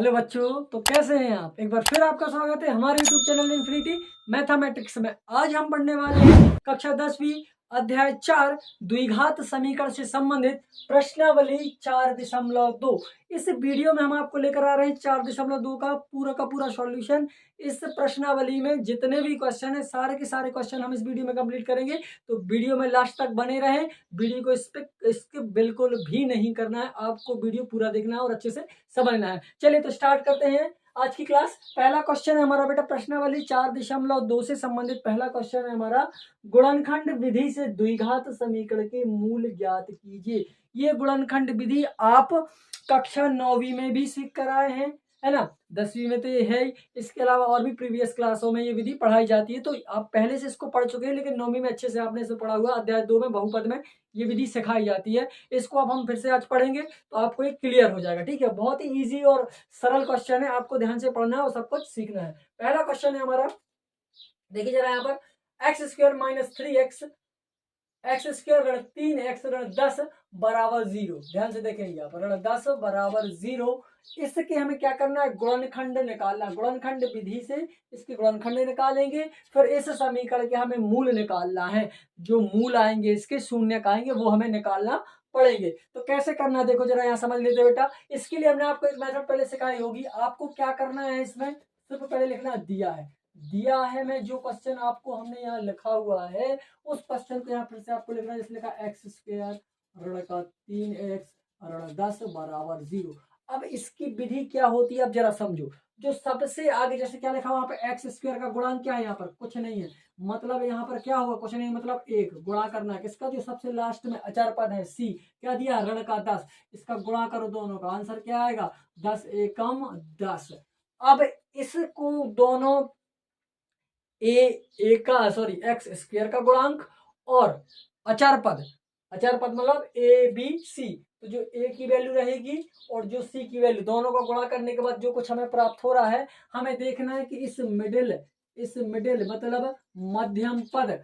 Hello बच्चों, तो कैसे हैं आप। एक बार फिर आपका स्वागत है हमारे YouTube चैनल इन्फिनिटी मैथमेटिक्स में। आज हम पढ़ने वाले हैं कक्षा 10वीं अध्याय 4 द्विघात समीकरण से संबंधित प्रश्नावली 4.2। इस वीडियो में हम आपको लेकर आ रहे हैं 4.2 का पूरा सॉल्यूशन। इस प्रश्नावली में जितने भी क्वेश्चन है सारे के सारे क्वेश्चन हम इस वीडियो में कंप्लीट करेंगे, तो वीडियो में लास्ट तक बने रहें। वीडियो को स्किप बिल्कुल भी नहीं करना है, आपको वीडियो पूरा देखना है और अच्छे से समझना है। चलिए तो स्टार्ट करते हैं आज की क्लास। पहला क्वेश्चन है हमारा बेटा प्रश्नावली 4.2 से संबंधित पहला क्वेश्चन है हमारा, गुणनखंड विधि से द्विघात समीकरण के मूल ज्ञात कीजिए। ये गुणनखंड विधि आप कक्षा 9वीं में भी सीख कर आए हैं, है ना। 10वीं में तो ये है, इसके अलावा और भी प्रीवियस क्लासों में ये विधि पढ़ाई जाती है, तो आप पहले से इसको पढ़ चुके हैं। लेकिन 9वीं में अच्छे से आपने इसे पढ़ा हुआ। अध्याय 2 में बहुपद में ये विधि सिखाई जाती है। इसको अब हम फिर से आज पढ़ेंगे तो आपको ये क्लियर हो जाएगा। ठीक है, बहुत ही इजी और सरल क्वेश्चन है, आपको ध्यान से पढ़ना है और सब कुछ सीखना है। पहला क्वेश्चन है हमारा, देखिए जरा यहाँ पर x square minus 3x x square ऋण 3x ऋण 10 बराबर 0। ध्यान से देखेंगे यहाँ पर ऋण 10 बराबर 0। इसके हमें क्या करना है, गुणनखंड निकालना। गुणनखंड विधि से इसके गुणनखंड निकालेंगे, फिर इस समीकरण के हमें मूल निकालना है। जो मूल आएंगे इसके शून्य का आएंगे वो हमें निकालना पड़ेंगे। तो कैसे करना है देखो जरा, यहाँ समझ लेते बेटा। इसके लिए हमने आपको एक मेथड पहले सिखाई होगी। आपको क्या करना है, इसमें सिर्फ पहले लिखना दिया है मैं जो क्वेश्चन आपको हमने यहाँ लिखा हुआ है उस क्वेश्चन को यहाँ फिर से आपको लिखना है। जैसे लिखा एक्स स्क्वायर ऋण का 3x ऋण 10 बराबर 0। अब इसकी विधि क्या होती है, अब जरा समझो। जो सबसे आगे जैसे क्या लिखा हुआ वहां पे एक्स स्क्वायर का गुणांक क्या है, यहाँ पर कुछ नहीं है, मतलब यहाँ पर क्या होगा, कुछ नहीं, मतलब एक गुणा करना है किसका, जो सबसे लास्ट में अचर पद है सी, क्या दिया ऋण का 10, इसका गुणा करो दोनों का, आंसर क्या आएगा 10 एकम 10। अब इसको दोनों एक्स स्क्वायर का गुणांक और अचर पद मतलब ए बी सी, तो जो ए की वैल्यू रहेगी और जो सी की वैल्यू, दोनों को गुणा करने के बाद जो कुछ हमें प्राप्त हो रहा है, हमें देखना है कि इस मिडिल मतलब मध्यम पद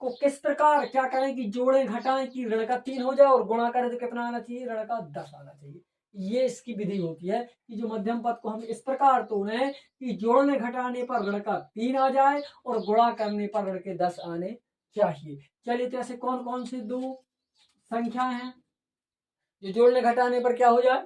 को किस प्रकार क्या करें कि जोड़ें घटाएं कि ऋण का 3 हो जाए और गुणा करें तो कितना आना चाहिए, ऋण का 10 आना चाहिए। ये इसकी विधि होती है कि जो मध्यम पद को हम इस प्रकार तोड़ें कि जोड़ने घटाने पर ऋण का 3 आ जाए और गुणा करने पर ऋण के 10 आने चाहिए। चलिए तो ऐसे कौन कौन से दो संख्या हैं जो जोड़ने घटाने पर क्या हो जाए,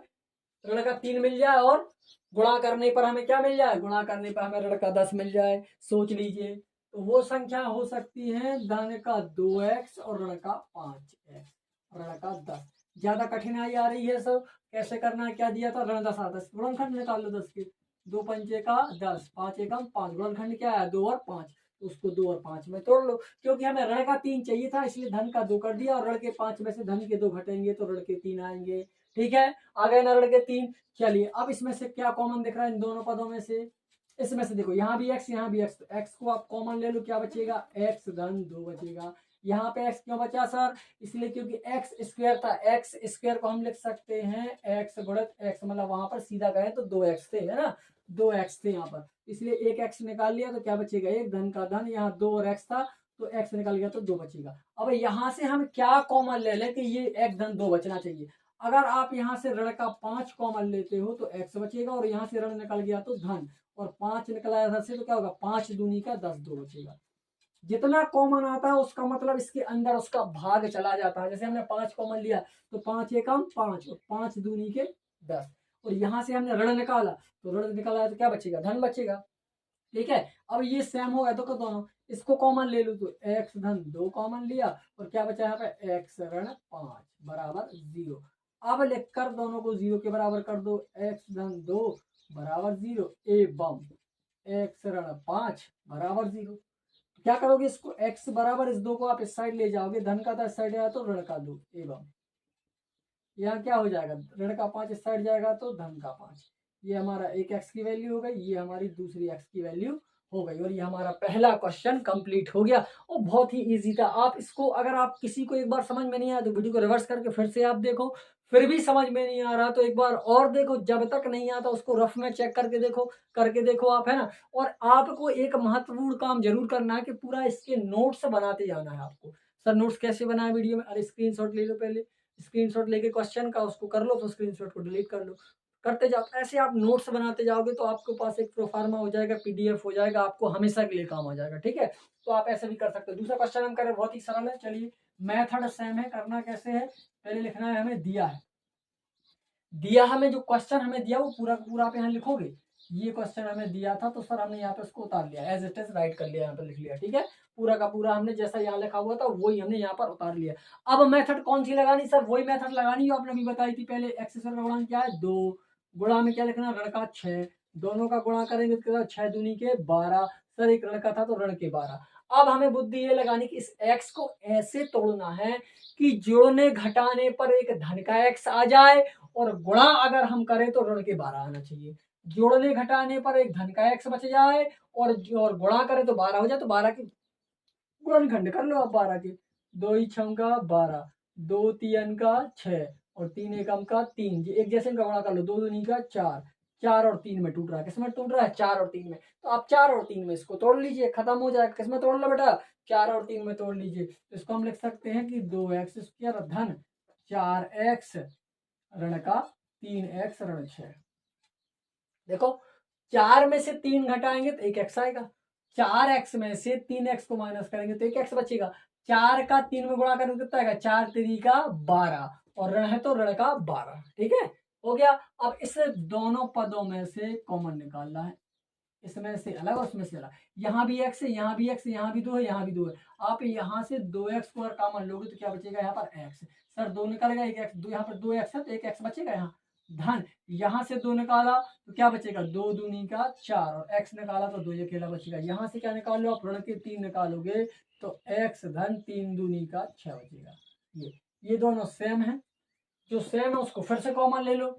ऋण का 3 मिल जाए और गुणा करने पर हमें क्या मिल जाए, गुणा करने पर हमें ऋण का 10 मिल जाए। सोच लीजिए, तो वो संख्या हो सकती है धन का 2x और ऋण का 5x, ऋण का 10। ज्यादा कठिनाई आ रही है सब, कैसे करना है, क्या दिया था ऋण 10 आता है, गुणनखंड निकाल लो 10 के, 2 पंचे का 10, 5 एकम 5, गुणनखंड क्या है 2 और 5, तो उसको 2 और 5 में तोड़ लो। क्योंकि हमें ऋण का 3 चाहिए था इसलिए धन का 2 कर दिया और ऋण के 5 में से धन के 2 घटेंगे तो ऋण के 3 आएंगे। ठीक है, आ गए ना ऋण के 3। चलिए अब इसमें से क्या कॉमन दिख रहा है इन दोनों पदों में से, इसमें से देखो यहाँ भी x यहाँ भी x, तो x को आप कॉमन ले लो, क्या बचेगा x धन 2 बचेगा। यहाँ पे x क्यों बचा सर, इसलिए क्योंकि x स्क्वायर था, x स्क्वायर को हम लिख सकते हैं x गुणित x, मतलब वहां पर सीधा गए तो 2x थे, है ना, 2x थे यहाँ पर, इसलिए एक x निकाल लिया तो क्या बचेगा, एक धन का धन, यहाँ 2 और x था तो x निकल गया तो 2 बचेगा। अब यहाँ से हम क्या कॉमन ले लें कि ये x धन 2 बचना चाहिए। अगर आप यहाँ से ऋण का 5 कॉमन लेते हो तो x बचेगा और यहाँ से ऋण निकल गया तो धन, और 5 निकला इधर से तो क्या होगा 5 दूनी का 10, 2 बचेगा। जितना कॉमन आता है उसका मतलब इसके अंदर उसका भाग चला जाता है। जैसे हमने 5 कॉमन लिया तो 5 एकम 5 और 5 दूनी के 10, और यहाँ से हमने ऋण निकाला तो ऋण निकाला तो क्या बचेगा, धन बचेगा। ठीक है, अब ये सेम हो गया तो दोनों, इसको कॉमन ले लो तो x धन 2 कॉमन लिया और क्या बचा यहाँ पे x ऋण 5 बराबर 0। अब लिखकर दोनों को 0 के बराबर कर दो, x धन 2 बराबर 0 एवं x ऋण 5 बराबर 0। क्या करोगे, इसको x बराबर इस 2 को आप इस साइड ले जाओगे, धन का था इस साइड आया तो ऋण का 2 एवं यहाँ क्या हो जाएगा, ऋण का 5 इस साइड जाएगा तो धन का 5। ये हमारा एक x की वैल्यू हो गई, ये हमारी दूसरी x की वैल्यू हो गई, और ये हमारा पहला क्वेश्चन कंप्लीट हो गया। और बहुत ही इजी था। आप इसको अगर आप किसी को एक बार समझ में नहीं आया तो वीडियो को रिवर्स करके फिर से आप देखो, फिर भी समझ में नहीं आ रहा तो एक बार और देखो, जब तक नहीं आता उसको रफ में चेक करके देखो आप, है ना। और आपको एक महत्वपूर्ण काम जरूर करना है कि पूरा इसके नोट्स बनाते जाना है आपको। सर नोट्स कैसे बनाए वीडियो में, अरे स्क्रीनशॉट ले लो, पहले स्क्रीनशॉट लेके क्वेश्चन का उसको कर लो, तो स्क्रीनशॉट को डिलीट कर लो, करते जाओ। ऐसे आप नोट्स बनाते जाओगे तो आपके पास एक प्रोफार्मा हो जाएगा, पीडीएफ हो जाएगा, आपको हमेशा के लिए काम आ जाएगा। ठीक है, तो आप ऐसे भी कर सकते हो। दूसरा क्वेश्चन हम करें, बहुत ही सरल है। चलिए, मेथड सेम है, करना कैसे है, पहले लिखना है, हमें दिया हमें जो क्वेश्चन हमें दिया वो पूरा का पूरा आप यहाँ लिखोगे। ये क्वेश्चन हमें दिया था तो सर हमने यहाँ पे उसको उतार लिया, एज इट इज राइट कर लिया, यहाँ पे लिख लिया। ठीक है, पूरा का पूरा हमने जैसा यहाँ लिखा हुआ था वही हमने यहाँ पर उतार लिया। अब मेथड कौन सी लगानी सर, वही मेथड लगानी जो आपने अभी बताई थी पहले। एक्स स्क्वायर का गुणा क्या है 2, गुणा में क्या लिखना, ऋण का 6, दोनों का गुणा करेंगे तो 6 दूनी के 12, सर एक ऋण का था तो ऋण के 12। अब हमें बुद्धि ये लगानी कि इस एक्स को ऐसे तोड़ना है कि जोड़ने घटाने पर एक धन का एक्स आ जाए और गुणा अगर हम करें तो ऋण के 12 आना चाहिए। जोड़ने घटाने पर एक धन का एक्स बच जाए और गुणा करें तो 12 हो जाए, तो 12 की गुणनखंड कर लो आप 12 के। 2 ही 6 का 12, 2 3 का 6 और 3 एकम का 3, एक जैसे इनका गुणा कर लो। 2 दूनी का 4, 4 और 3 में टूट रहा है, किसमें टूट रहा है, 4 और 3 में। तो आप 4 और 3 में इसको तोड़ लीजिए, खत्म हो जाएगा। किसमें तोड़ लो बेटा, 4 और 3 में तोड़ लीजिए। तो इसको हम लिख सकते हैं कि 2x² धन 4x ऋण का 3x ऋण 6। देखो, 4 में से 3 घटाएंगे तो 1x आएगा, 4x में से 3x को माइनस करेंगे तो 1x बचेगा। 4 का 3 में गुणा करेंगे कितना आएगा, 4 3 का 12 और ऋण है तो ऋण का 12। ठीक है, हो गया। अब इस दोनों पदों में से कॉमन निकालना है, इसमें से अलग और उसमें से अलग। यहाँ भी x है, यहाँ भी x है, यहाँ भी 2 है, यहाँ भी 2 है। आप यहाँ से 2x को अगर कॉमन लोगे तो क्या बचेगा, यहाँ पर x। सर 2 निकलेगा, एक x, यहाँ पर 2x है तो एक x बचेगा यहाँ। धन यहाँ से 2 निकाला तो क्या बचेगा, 2 दूनी का 4 और x निकाला तो 2 अकेला बचेगा। यहाँ से क्या निकाल लो आप, ऋण के 3 निकालोगे तो x धन 3 दूनी का 6 बचेगा। ये दोनों सेम है, जो सेम है उसको फिर से कॉमन ले लो।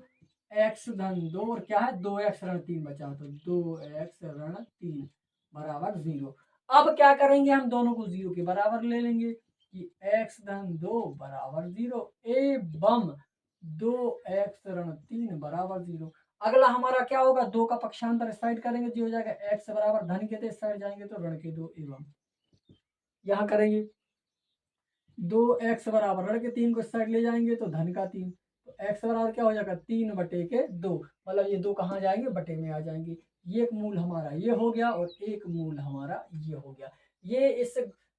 x धन 2 और क्या है 2x ऋण 3 बचा, तो 2x ऋण 3 बराबर 0। अब क्या करेंगे, हम दोनों को 0 के बराबर ले लेंगे कि x धन 2 बराबर 0 एवं 2x ऋण 3 बराबर 0। अगला हमारा क्या होगा, 2 का पक्षांतर इस साइड करेंगे जो हो जाएगा x बराबर धन के, इस साइड जाएंगे तो ऋण के 2 एवं यहाँ करेंगे 2x बराबर ऋण के 3 को इस साइड ले जाएंगे तो धन का 3, तो x बराबर क्या हो जाएगा 3/2, मतलब ये 2 कहाँ जाएंगे, बटे में आ जाएंगे। ये एक मूल हमारा ये हो गया और एक मूल हमारा ये हो गया। ये इस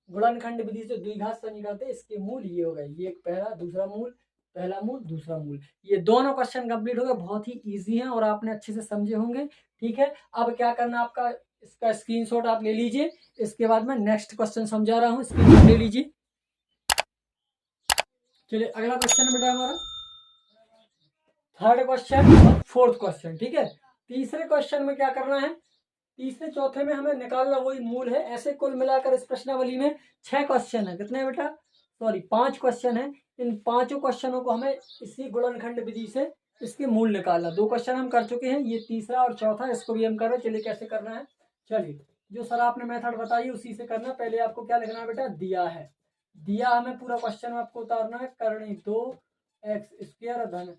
गुणनखंड विधि से द्विघात समीकरण, इसके मूल ये हो गए, ये एक पहला दूसरा मूल, पहला मूल दूसरा मूल। ये दोनों क्वेश्चन कंप्लीट हो गए, बहुत ही इजी है और आपने अच्छे से समझे होंगे। ठीक है, अब क्या करना आपका, इसका स्क्रीनशॉट आप ले लीजिए। इसके बाद में नेक्स्ट क्वेश्चन समझा रहा हूँ, स्क्रीनशॉट ले लीजिए। चलिए अगला क्वेश्चन बेटा हमारा थर्ड क्वेश्चन और फोर्थ क्वेश्चन। ठीक है, तीसरे क्वेश्चन में क्या करना है, तीसरे चौथे में हमें निकालना वही मूल है। ऐसे कुल मिलाकर इस प्रश्नावली में 6 क्वेश्चन है, कितने बेटा, सॉरी 5 क्वेश्चन है। इन 5 क्वेश्चनों को हमें इसी गुणनखंड विधि से इसके मूल निकालना। 2 क्वेश्चन हम कर चुके हैं, ये तीसरा और चौथा, इसको भी हम कर रहे हैं। चलिए कैसे करना है, चलिए जो सर आपने मेथड बताई उसी से करना। पहले आपको क्या लिखना है बेटा, दिया हमें पूरा क्वेश्चन आपको उतारना है। करनी 2x² धन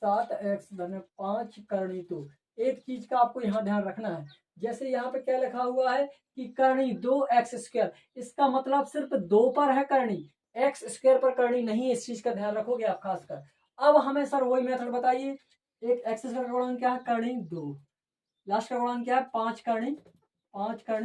7x धन 5 करनी 2। एक चीज का आपको यहाँ ध्यान रखना है, जैसे यहाँ पे क्या लिखा हुआ है कि करनी 2x², इसका मतलब सिर्फ 2 पर है करनी, x² पर करनी नहीं, इस चीज का ध्यान रखोगे आप खासकर। अब हमें सर वही मेथड बताइए, एक x² का गुणन क्या है, करनी 2, लास्ट का गुणन क्या है 5 करनी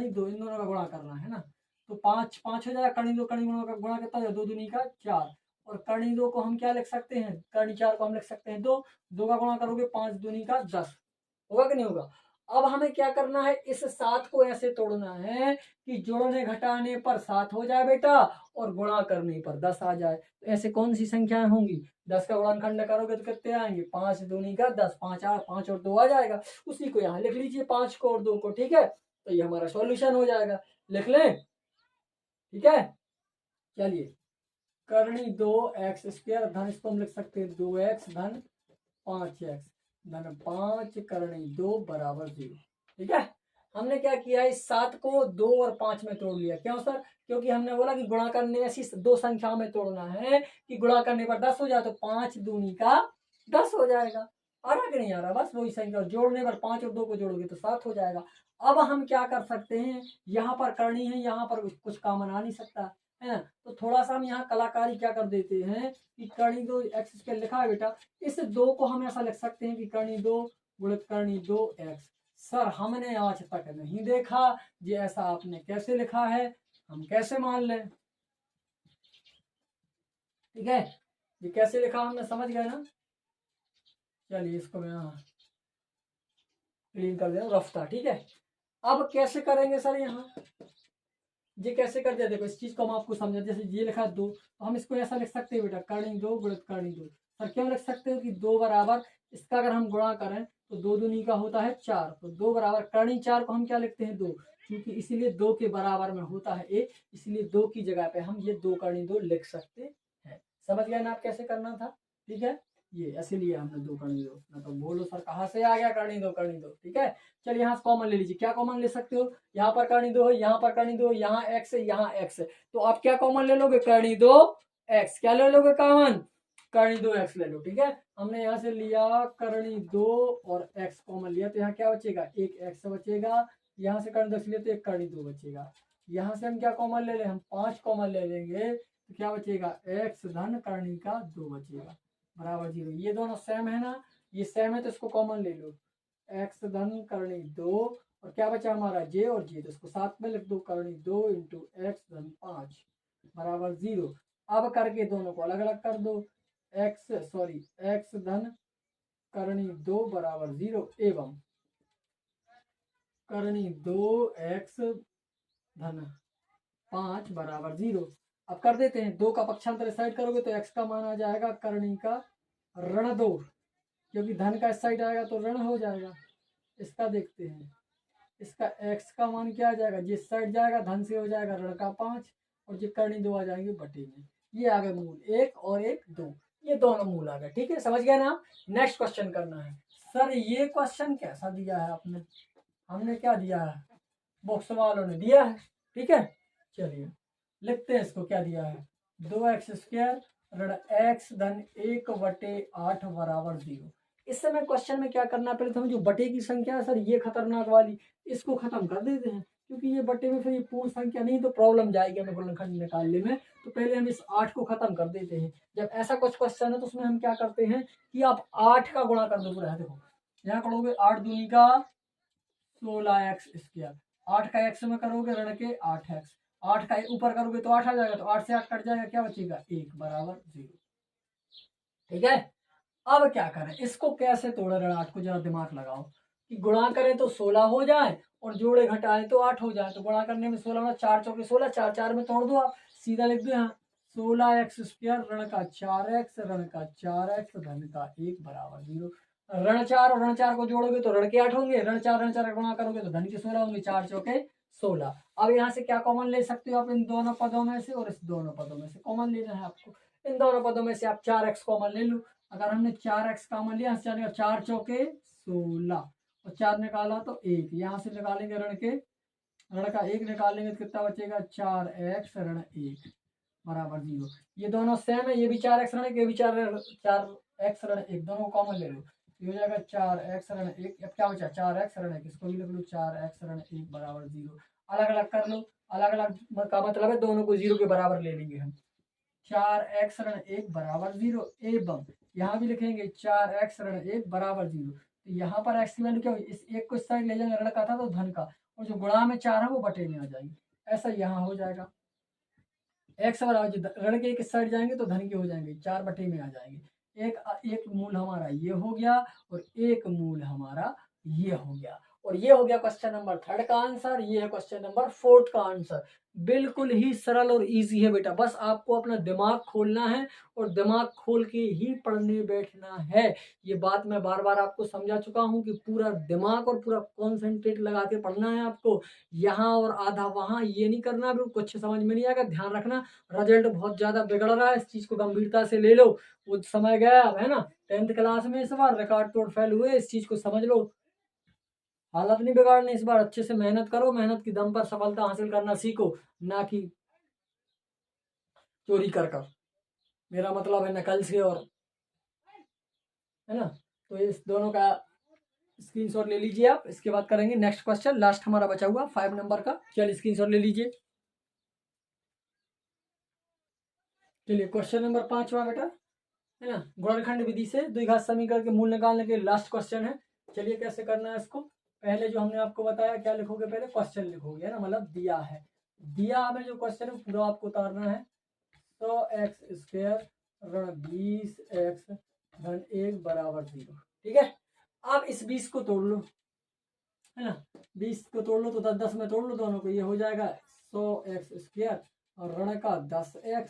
2, इन दोनों का गुणा करना है ना। तो 5 5 हो जाएगा, करनी 2 करनी दोनों का गुणा कितना, 2 दूनी का 4 और करनी 2 को हम क्या लिख सकते हैं, करनी 4 को हम लिख सकते हैं 2, 2 का गुणा करोगे 5 दूनी का 10, होगा कि नहीं होगा। अब हमें क्या करना है, इस 7 को ऐसे तोड़ना है कि जोड़ने घटाने पर 7 हो जाए बेटा और गुणा करने पर 10 आ जाए। तो ऐसे कौन सी संख्याएं होंगी, 10 का गुणनखंड करोगे तो कितने आएंगे, 5 दूनी का 10, 5 और 2 आ जाएगा। उसी को यहाँ लिख लीजिए 5 को और 2 को। ठीक है, तो ये हमारा सॉल्यूशन हो जाएगा, लिख लें। ठीक है, चलिए करनी 2x² धन, इसको हम लिख सकते हैं 2x धन 5x धन 5 करनी 2 बराबर 0। ठीक है, हमने क्या किया है, इस 7 को 2 और 5 में तोड़ लिया। क्यों सर, क्योंकि हमने बोला कि गुणा करने ऐसी 2 संख्याओं में तोड़ना है कि गुणा करने पर 10 हो जाए, तो 5 दूनी का 10 हो जाएगा। आ रहा कि नहीं आ रहा, बस वही संख्या, जोड़ने पर 5 और 2 को जोड़ोगे तो 7 हो जाएगा। अब हम क्या कर सकते हैं, यहाँ पर करनी है, यहाँ पर कुछ कॉमन आ नहीं सकता है ना। तो थोड़ा सा हम यहाँ कलाकारी क्या कर देते हैं कि करनी दो एक्स स्क्वायर लिखा है बेटा, इस दो को हम ऐसा लिख सकते हैं कि करनी दो गुणित करनी दो एक्स। सर हमने आज तक नहीं देखा ये ऐसा आपने कैसे लिखा है, हम कैसे मान लें। ठीक है, ये कैसे लिखा हमने समझ गए ना। चलिए इसको मैं यहाँ क्लीन कर दे रहा हूँ, रफ था। ठीक है, अब कैसे करेंगे सर, यहाँ ये कैसे कर दिया, देखो इस चीज को हम आपको समझा, जैसे ये लिखा दो तो हम इसको ऐसा लिख सकते हैं बेटा, करनी दो गुणित करनी दो। सर क्यों लिख सकते हो कि दो बराबर, इसका अगर हम गुणा करें तो दो दूनी का होता है चार, तो दो बराबर करनी चार को हम क्या लिखते हैं दो, क्योंकि इसीलिए दो के बराबर में होता है एक, इसलिए दो की जगह पे हम ये दो करनी दो लिख सकते हैं। समझ गए ना आप कैसे करना था। ठीक है, ये इसीलिए हमने दो करनी दो, ना तो बोलो सर कहाँ से आ गया करनी दो करनी दो। ठीक है, चलिए यहाँ कॉमन ले लीजिए, क्या कॉमन ले सकते हो, यहाँ पर करनी दो है, यहाँ पर करनी दो, यहाँ एक्स है, यहाँ एक्स है, तो आप क्या कॉमन ले लोगे, करनी दो एक्स, क्या ले लोगे कॉमन, करनी दो एक्स ले लो। ठीक है, हमने यहाँ से लिया करनी दो और एक्स कॉमन लिया, तो यहाँ क्या बचेगा, एक एक्स बचेगा, यहाँ से करनी दो एक्स लिया तो एक करनी दो बचेगा, यहाँ से हम क्या कॉमन ले लें, हम 5 कॉमन ले लेंगे तो क्या बचेगा, एक्स धन करनी का 2 बचेगा बराबर 0। ये दोनों सेम है ना, ये सेम है तो इसको कॉमन ले लो, एक्स धन करनी 2 और क्या बचा हमारा जे और जे, तो इसको साथ में लिख दो, करनी 2 इंटू एक्स धन 5 बराबर 0। अब करके दोनों को अलग अलग कर दो, एक्स धन करनी 2 बराबर 0 एवं करनी 2 एक्स धन 5 बराबर 0। अब कर देते हैं, 2 का पक्षांतर साइड करोगे तो एक्स का मान आ जाएगा करनी का ऋण 2, क्योंकि धन का इस साइड आएगा तो ऋण हो जाएगा। इसका देखते हैं, इसका एक्स का मान क्या आ जाएगा, जिस साइड जाएगा धन से हो जाएगा ऋण का 5 और जो करनी 2 आ जाएंगे बटे में, ये आ गए मूल 1 और 1 2, ये दोनों मूल आ गए। ठीक है, समझ गए ना। नेक्स्ट क्वेश्चन करना है। सर ये क्वेश्चन कैसा दिया है आपने, हमने क्या दिया है, बॉक्स वालों ने दिया है। ठीक है, चलिए लिखते हैं इसको, क्या दिया है, 2x स्क्वायर ऋण एक्स धन 1 बटे 8 बराबर 0। इस समय क्वेश्चन में क्या करना, पहले तो हमें जो बटे की संख्या है सर ये खतरनाक वाली, इसको खत्म कर देते हैं, क्योंकि ये बटे में फिर ये पूर्ण संख्या नहीं तो प्रॉब्लम जाएगी हमें गुणनखंड निकालने में। तो पहले हम इस 8 को खत्म कर देते हैं। जब ऐसा कुछ क्वेश्चन है तो उसमें हम क्या करते हैं कि आप 8 का गुणा कर दो पूरा है, देखो यहाँ करोगे 8 दूनी का 16x स्क्वायर, 8 का x में करोगे ऋण के 8x, 8 का ऊपर करोगे तो 8 आ जाएगा, तो 8 से 8 कट जाएगा, क्या बचेगा 1 बराबर 0। ठीक है, अब क्या करें, इसको कैसे तोड़े ऋण 8 को, जरा दिमाग लगाओ कि गुणा करें तो 16 हो जाए और जोड़े घटाएं तो 8 हो जाए। तो गुणा करने में 16 में 4 चौके 16, 4 4 में तोड़ दो, आप सीधा लिख दो यहाँ 16x स्क्वायर ऋण का 4x ऋण का 4x धन का 1 बराबर 0। ऋण 4 और ऋण 4 को जोड़ोगे तो ऋण के 8 होंगे, ऋण 4 का गुणा करोगे तो धन के 16 होंगे, 4 चौके 16। अब यहाँ से क्या कॉमन ले सकते हो आप, इन दोनों पदों में से और इस दोनों पदों में से कॉमन लेना है आपको। इन दोनों पदों में से आप 4x कॉमन ले लो। अगर हमने 4x कॉमन लिया, 4 चौके 16 और 4 निकाला तो 1, यहाँ से निकालेंगे ऋण का 1 निकालेंगे तो कितना बचेगा, 4x ऋण 1 बराबर 0। ये दोनों सेम है, ये भी 4x ऋण 1, ये भी 4x ऋण 1, दोनों कॉमन ले लो, ये हो जाएगा 4x ऋण 1। अब क्या बचा, 4x ऋण 1, इसको भी लिख लो 4x ऋण 1 बराबर 0। अलग अलग कर लो, अलग अलग का मतलब है दोनों को 0 के बराबर ले लेंगे हम, 4x ऋण 1 बराबर 0 एवं यहाँ भी लिखेंगे 4x ऋण 1 बराबर 0। तो यहाँ पर x की वैल्यू क्या हुई, इस एक को इस साइड ले जाएंगे, ऋण का था तो धन का, और जो गुणा में 4 है वो बटे में आ जाएगी, ऐसा यहाँ हो जाएगा। x बराबर ऋण के एक साइड जाएंगे तो धन के हो जाएंगे, 4 बटे में आ जाएंगे। एक मूल हमारा ये हो गया और एक मूल हमारा ये हो गया, और ये हो गया क्वेश्चन नंबर 3 का आंसर। ये है क्वेश्चन नंबर 4 का आंसर। बिल्कुल ही सरल और इजी है बेटा, बस आपको अपना दिमाग खोलना है और दिमाग खोल के ही पढ़ने बैठना है। ये बात मैं बार बार आपको समझा चुका हूँ कि पूरा दिमाग और पूरा कॉन्सेंट्रेट लगा के पढ़ना है आपको, यहाँ और आधा वहाँ ये नहीं करना, बिल्कुल कुछ समझ में नहीं आएगा, ध्यान रखना। रिजल्ट बहुत ज्यादा बिगड़ रहा है, इस चीज को गंभीरता से ले लो, वो समय गया अब है ना, 10th क्लास में इस बार रिकॉर्ड तोड़ फेल हुए, इस चीज को समझ लो। हालत नहीं बिगाड़नी इस बार, अच्छे से मेहनत करो, मेहनत की दम पर सफलता हासिल करना सीखो, ना कि चोरी कर कर, मेरा मतलब है नकल से, और है ना। तो इस दोनों का स्क्रीनशॉट ले लीजिए आप, इसके बाद करेंगे नेक्स्ट क्वेश्चन, लास्ट हमारा बचा हुआ 5 नंबर का। चलिए स्क्रीनशॉट ले लीजिए। चलिए क्वेश्चन नंबर 5वां बेटा, है ना, गुणनखंड विधि से द्विघात समीकरण के मूल निकालने के लास्ट क्वेश्चन है। चलिए कैसे करना है इसको, पहले जो हमने आपको बताया क्या लिखोगे, पहले क्वेश्चन लिखोगे, है ना, मतलब दिया है, दिया हमें जो क्वेश्चन है पूरा आपको उतारना है। 100x² ऋण 20x धन 1 बराबर 0, ठीक है। अब इस 20 को तोड़ लो, है ना, 20 को तोड़ लो तो 10 में तोड़ लो दोनों को, ये हो जाएगा 100x² और ऋण का 10x,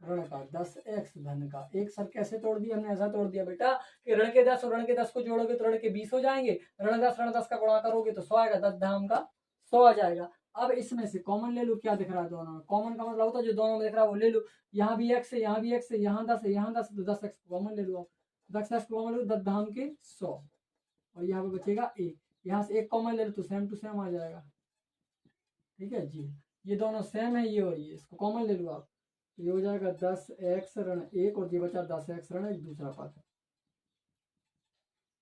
ऋण का 10x धन का 1। सर कैसे तोड़ दिया हमने, ऐसा तोड़ दिया बेटा कि ऋण के 10 और ऋण के 10 को जोड़ोगे तो ऋण के 20 हो जाएंगे, ऋण 10 का गुणा करोगे तो 100 आएगा, 10 धाम का 100 आ जाएगा। अब इसमें से कॉमन ले लो, क्या दिख रहा है दोनों में, कॉमन का मतलब होता है जो दोनों में दिख रहा है वो ले लो, यहाँ भी x है, यहाँ भी x है, यहाँ 10 है, यहाँ 10 तो 10x कॉमन ले लो, 10x कॉमन ले लो, 10 धाम के 100 और यहाँ पे बचेगा 1, यहाँ से 1 कॉमन ले लो तो सेम टू सेम आ जाएगा, ठीक है जी। ये दोनों सेम है, ये और ये, इसको कॉमन ले लो आप, ये हो जाएगा 10x ऋण 1 और ये बचा 10x ऋण 1 दूसरा पद।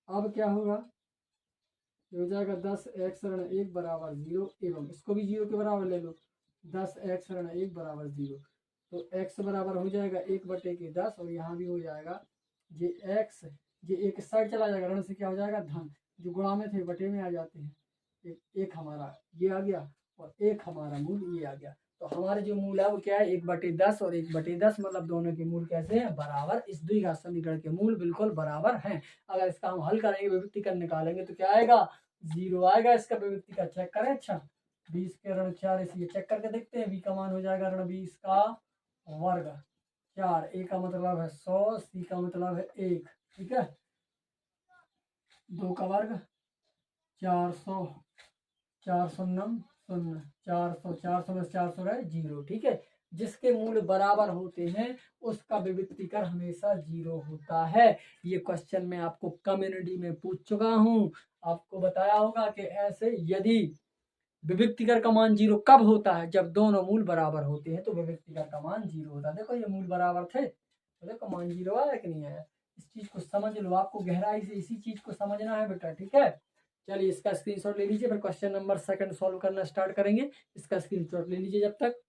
अब क्या होगा, ये हो जाएगा 10x ऋण 1 बराबर 0 एवं इसको भी 0 के बराबर ले लो, 10x ऋण 1 बराबर 0, तो x बराबर हो जाएगा 1/10 और यहाँ भी हो जाएगा ये x, ये एक साइड चला जाएगा, ऋण से क्या हो जाएगा धन, जो गुणा में थे बटे में आ जाते हैं, एक हमारा ये आ गया और एक हमारा मूल ये आ गया। तो हमारे जो मूल है वो क्या है, 1/10 और 1/10, मतलब दोनों के मूल कैसे हैं, बराबर। इस द्विघात समीकरण के मूल बिल्कुल बराबर हैं। अगर इसका हम हल करेंगे, विभक्तिकरण निकालेंगे तो क्या आएगा, 0 आएगा। इसका विभक्तिकरण चेक करें, अच्छा 20 के ऋण 4, इसलिए चेक करके देखते हैं, v का मान हो जाएगा ऋण 20 का वर्ग 4, a का मतलब है 100, c का मतलब है 1, ठीक है, 2 का वर्ग 400, 409 0, 400, 400 में 400 रहे 0, ठीक है। जिसके मूल बराबर होते हैं उसका विभक्तिकर हमेशा 0 होता है। ये क्वेश्चन मैं आपको कम्युनिटी में पूछ चुका हूँ, आपको बताया होगा कि ऐसे यदि विभक्तिकर का मान 0 कब होता है, जब दोनों मूल बराबर होते हैं तो विभक्तिकर का मान 0 होता है। देखो ये मूल बराबर थे तो देखो मान 0 आया कि नहीं आया, इस चीज को समझ लो, आपको गहराई से इसी चीज को समझना है बेटा, ठीक है। चलिए इसका स्क्रीनशॉट ले लीजिए, फिर क्वेश्चन नंबर 2 सॉल्व करना स्टार्ट करेंगे। इसका स्क्रीनशॉट ले लीजिए जब तक।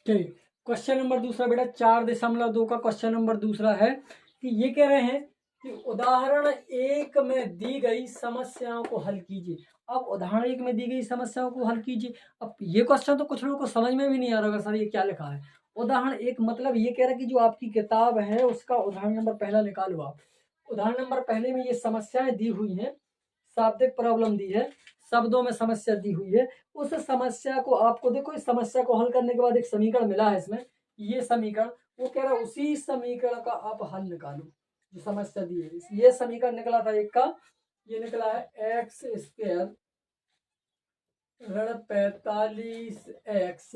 चलिए क्वेश्चन नंबर 2 बेटा 4.2 का क्वेश्चन नंबर 2 है कि ये कह रहे हैं कि उदाहरण 1 में दी गई समस्याओं को हल कीजिए। अब उदाहरण 1 में दी गई समस्याओं को हल कीजिए। अब ये क्वेश्चन तो कुछ लोगों को समझ में भी नहीं आ रहा होगा, सर ये क्या लिखा है। उदाहरण 1 मतलब ये कह रहा है कि जो आपकी किताब है उसका उदाहरण नंबर पहला निकालो आप। उदाहरण नंबर पहले में ये समस्याएं दी हुई हैं, शाब्दिक प्रॉब्लम दी है, शब्दों में समस्या दी हुई है। उस समस्या को आपको देखो, इस समस्या को हल करने के बाद एक समीकरण मिला है इसमें, ये समीकरण, वो कह रहा है उसी समीकरण का आप हल निकालो जो समस्या दी है। ये समीकरण निकला था एक का, ये निकला है x² ऋण 45x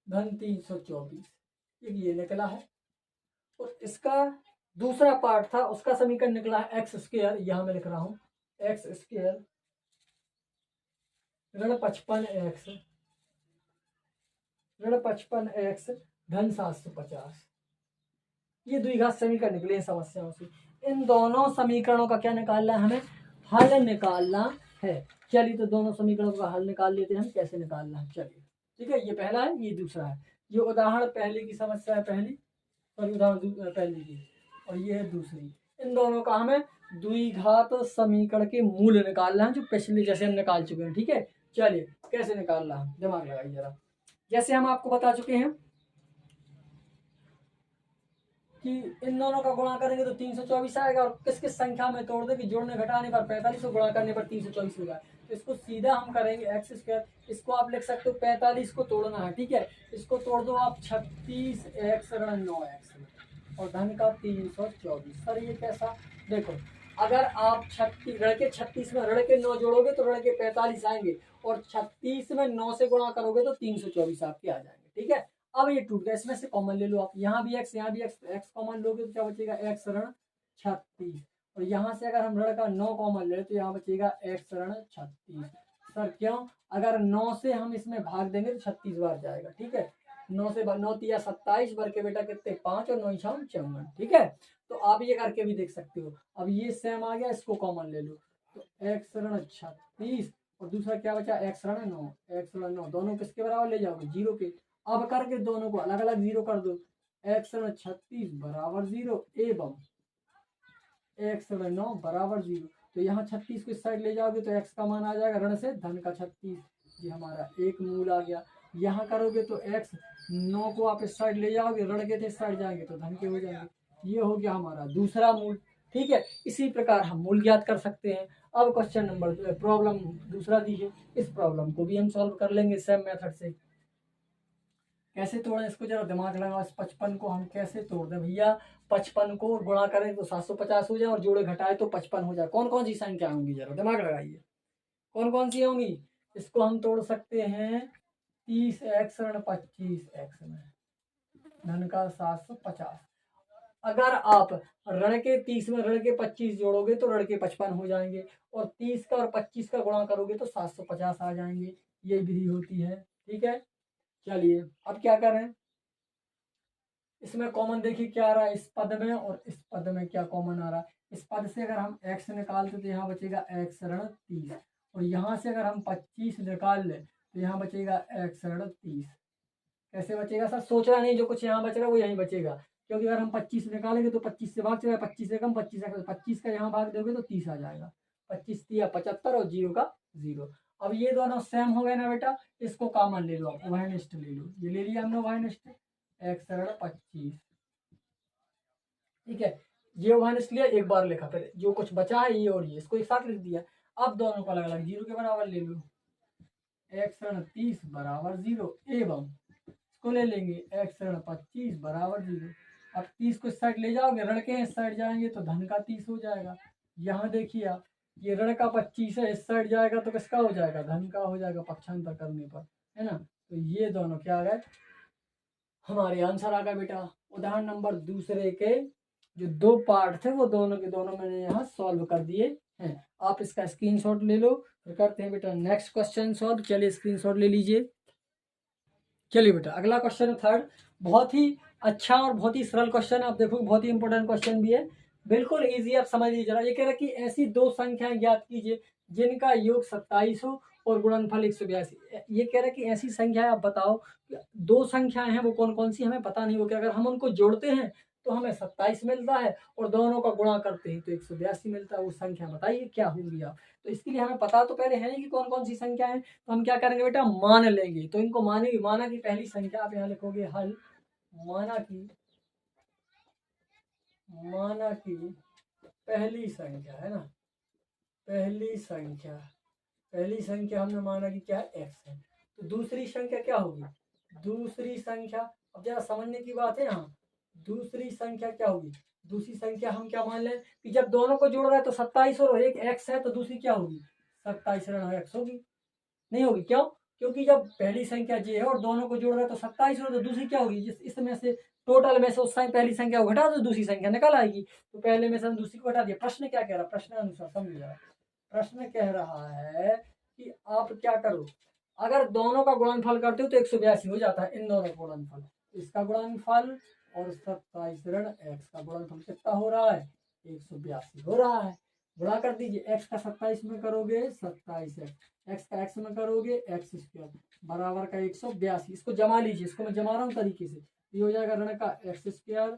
धन 324, ये निकला है। और इसका दूसरा पार्ट था, उसका समीकरण निकला है x², यहां मैं लिख रहा हूं x² ऋण 55x धन 750, ये द्विघात समीकरण निकले समस्याओं से। इन दोनों समीकरणों का क्या निकालना है, हमें हल निकालना है। चलिए तो दोनों समीकरणों का हल निकाल लेते हैं हम, कैसे निकालना है चलिए, ठीक है। ये पहला है, ये दूसरा है। ये उदाहरण पहले की समस्या है पहली, और उदाहरण पहली की, और ये है दूसरी। इन दोनों का हमें द्विघात समीकरण के मूल निकालना है, जो पिछले जैसे हम निकाल चुके हैं, ठीक है। चलिए कैसे निकालना है, दिमाग लगाइए जरा। जैसे हम आपको बता चुके हैं कि इन दोनों का गुणा करेंगे तो 324 आएगा, और किस किस संख्या में तोड़ दे कि जोड़ने घटाने पर 45 को गुणा करने पर 324 होगा। तो इसको सीधा हम करेंगे x², इसको आप लिख सकते हो 45 को तोड़ना है, ठीक है। इसको तोड़ दो आप 36x ऋण 9x और धन का 324। सर ये कैसा, देखो अगर आप 36 ऋण के 36 में ऋण के 9 जोड़ोगे तो ऋण के 45 आएंगे, और 36 में 9 से गुणा करोगे तो 324 आपके आ जाएंगे, ठीक है। अब ये टूट गया, इसमें से कॉमन ले लो आप, यहाँ भी x यहाँ भी x कॉमन लोगे तो क्या बचेगा x ऋण 36, और यहाँ से अगर हम ऋण का 9 कॉमन ले तो यहाँ बचेगा x ऋण 36। सर क्यों, अगर 9 से हम इसमें भाग देंगे तो 36 बार जाएगा, ठीक है। 9 से 9 तिया 27 भर के बेटा कितने 5 और 9 छम 54, ठीक है। तो आप ये करके भी देख सकते हो। अब ये सेम आ गया, इसको कॉमन ले लो तो x ऋण 36 और दूसरा क्या बचा x ऋण 9, दोनों किसके बराबर ले जाओगे 0 के, अब करके दोनों को अलग अलग जीरो कर दो। x ऋण 36 बराबर 0 एवं x ऋण 9 बराबर 0। तो यहाँ 36 को इस साइड ले जाओगे तो x का मान आ जाएगा ऋण से धन का 36, ये हमारा एक मूल आ गया। यहाँ करोगे तो x 9 को आप इस साइड ले जाओगे, ऋण के थे इस साइड जाएंगे तो धन के हो जाएंगे। ये हो गया हमारा दूसरा मूल। ठीक है, इसी प्रकार हम मूल ज्ञात कर सकते हैं। अब क्वेश्चन नंबर प्रॉब्लम दूसरा दी है, इस प्रॉब्लम को भी हम सॉल्व कर लेंगे सेम मेथड से। कैसे तोड़ें इसको जरा दिमाग लगाओ। इस 55 को हम कैसे तोड़ दें भैया? 55 को गुणा करें तो 750 हो जाए और जोड़े घटाए तो 55 हो जाए। कौन कौन सी संख्या होंगी जरा दिमाग लगाइए, कौन कौन सी होंगी? इसको हम तोड़ सकते हैं 30x ऋण 25x में धन का 750। अगर आप ऋण के 30 में ऋण के 25 जोड़ोगे तो ऋण के 55 हो जाएंगे और 30 का और 25 का गुणा करोगे तो 750 आ जाएंगे। ये विधि होती है। ठीक है, चलिए अब क्या करें? इसमें कॉमन देखिए क्या आ रहा है, इस पद में और इस पद में क्या कॉमन आ रहा है। इस पद से अगर हम x निकालते तो यहाँ बचेगा x ऋण 30 और यहाँ से अगर हम 25 निकाल ले तो यहाँ बचेगा x ऋण 30। कैसे बचेगा सर? सोचना नहीं, जो कुछ यहाँ बचेगा वो यहीं बचेगा, क्योंकि अगर हम 25 निकालेंगे तो 25 से भाग चलेगा, 25 से कम 25 का यहाँ भाग दोगे तो 30 आ जाएगा। 25 या 75 और 0 का 0। अब ये दोनों सेम हो गए ना बेटा, इसको कॉमन ले लो, आप उभयनिष्ठ ले लो। ये ले लिया हमने उभयनिष्ठ, x ऋण 25। ठीक है, ये उभयनिष्ठ लिया, एक बार लिखा, फिर जो कुछ बचा है ये और ये इसको एक साथ लिख दिया। अब दोनों को अलग अलग 0 के बराबर ले लो। x ऋण 30 बराबर 0 एवं इसको ले लेंगे x ऋण 25 बराबर 0। अब 30 को इस साइड ले जाओगे, ऋण के इस साइड जाएंगे तो धन का 30 हो जाएगा। यहाँ देखिए आप, ये ऋण का 25 है, इस साइड जाएगा तो किसका हो जाएगा? धन का हो जाएगा पक्षांतर करने पर, है ना। तो ये दोनों क्या आ गए? हमारे आंसर आ गया बेटा। उदाहरण नंबर दूसरे के जो दो पार्ट थे वो दोनों के दोनों मैंने यहाँ सॉल्व कर दिए हैं। आप इसका स्क्रीनशॉट ले लो, फिर करते हैं बेटा नेक्स्ट क्वेश्चन सॉल्व। चलिए स्क्रीनशॉट ले लीजिए। चलिए बेटा अगला क्वेश्चन थर्ड, बहुत ही अच्छा और बहुत ही सरल क्वेश्चन। आप देखो बहुत ही इंपॉर्टेंट क्वेश्चन भी है, बिल्कुल इजी। आप समझ लीजिए जरा। ये कह रहा है कि ऐसी दो संख्याएं ज्ञात कीजिए जिनका योग 27 हो और गुणनफल 182। ये कह रहा है कि ऐसी संख्याएं आप बताओ, दो संख्याएं हैं वो कौन कौन सी हमें पता नहीं, वो क्या अगर हम उनको जोड़ते हैं तो हमें 27 मिलता है और दोनों का गुणा करते हैं तो 182 मिलता है। वो संख्या बताइए क्या होंगी आप। तो इसके लिए हमें पता तो पहले है नहीं कि कौन कौन सी संख्या है, तो हम क्या करेंगे बेटा? मान लेंगे। तो इनको मानेंगे। माना की पहली संख्या आप यहाँ लिखोगे हल, माना की पहली संख्या है ना, पहली संख्या हमने माना कि क्या है? x है। तो दूसरी संख्या क्या होगी? दूसरी संख्या, अब जरा समझने की बात है यहाँ, दूसरी संख्या क्या होगी? दूसरी संख्या हम क्या मान लें कि जब दोनों को जोड़ रहा है तो 27 और एक x है, तो दूसरी क्या होगी? 27 ऋण x होगी। नहीं होगी, क्यों? क्योंकि जब पहली संख्या j है और दोनों को जोड़ रहा है तो 27 हो, तो दूसरी क्या होगी? जिस इसमें से टोटल में से उस पहली संख्या को घटा दो, दूसरी संख्या निकल आएगी। तो पहले में से हम दूसरी को घटा दिया। प्रश्न क्या कह रहा है? प्रश्न अनुसार समझ जाए। प्रश्न कह रहा है कि आप क्या करो, अगर दोनों का गुणनफल करते हो तो 182 हो जाता है। इन दोनों का गुणनफल, इसका गुणनफल और 27 ऋण x का गुणनफल कितना हो रहा है? 182 हो रहा है। गुणा कर दीजिए। x का 27 में करोगे 27x, x का x में करोगे x स्क्वायर बराबर का 182। इसको जमा लीजिए, इसको मैं जमा रहा हूँ तरीके से। ये हो जाएगा ऋण का x स्क्वायर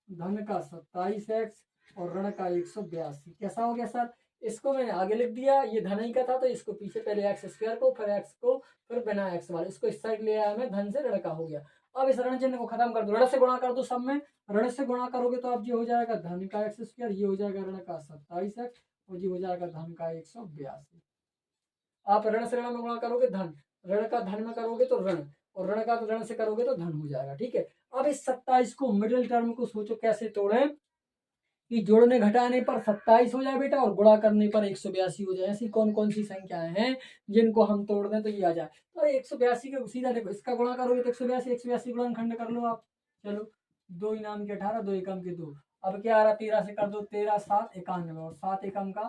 धन का 27x और ऋण का 182। कैसा हो गया सर? इसको मैंने आगे लिख दिया, ये धन ही का था तो इसको पीछे पहले एक्स स्क्वायर को, फिर एक्स को, फिर बिना एक्स वाले इसको इस साइड ले आया मैं, धन से ऋण का हो गया। अब इस ऋण चिन्ह को खत्म कर दो, ऋण से गुणा कर दो सब में। ऋण से गुणा करोगे तो अब ये हो जाएगा धन का एक्स स्क्वायर, ये हो जाएगा ऋण का 27x और ये हो जाएगा धन का 182। आप ऋण से ऋण में गुणा करोगे धन, ऋण का धन में करोगे तो ऋण, और ऋण का ऋण से करोगे तो धन हो जाएगा। ठीक है, अब इस 27 को मिडिल टर्म को सोचो कैसे तोड़े कि जोड़ने घटाने पर 27 हो जाए बेटा और गुणा करने पर 182 हो जाए। ऐसी कौन कौन सी संख्याएं हैं जिनको हम तोड़ दें तो ये आ जाए। तो 182 के सीधा देखो, इसका गुणा करोगे तो 182, 182 गुणनखंड कर लो आप। चलो, 2 इनाम के 18, 2 एकम के 2। अब क्या आ रहा? 13 से कर दो, 13 7 91 और 7 एकम का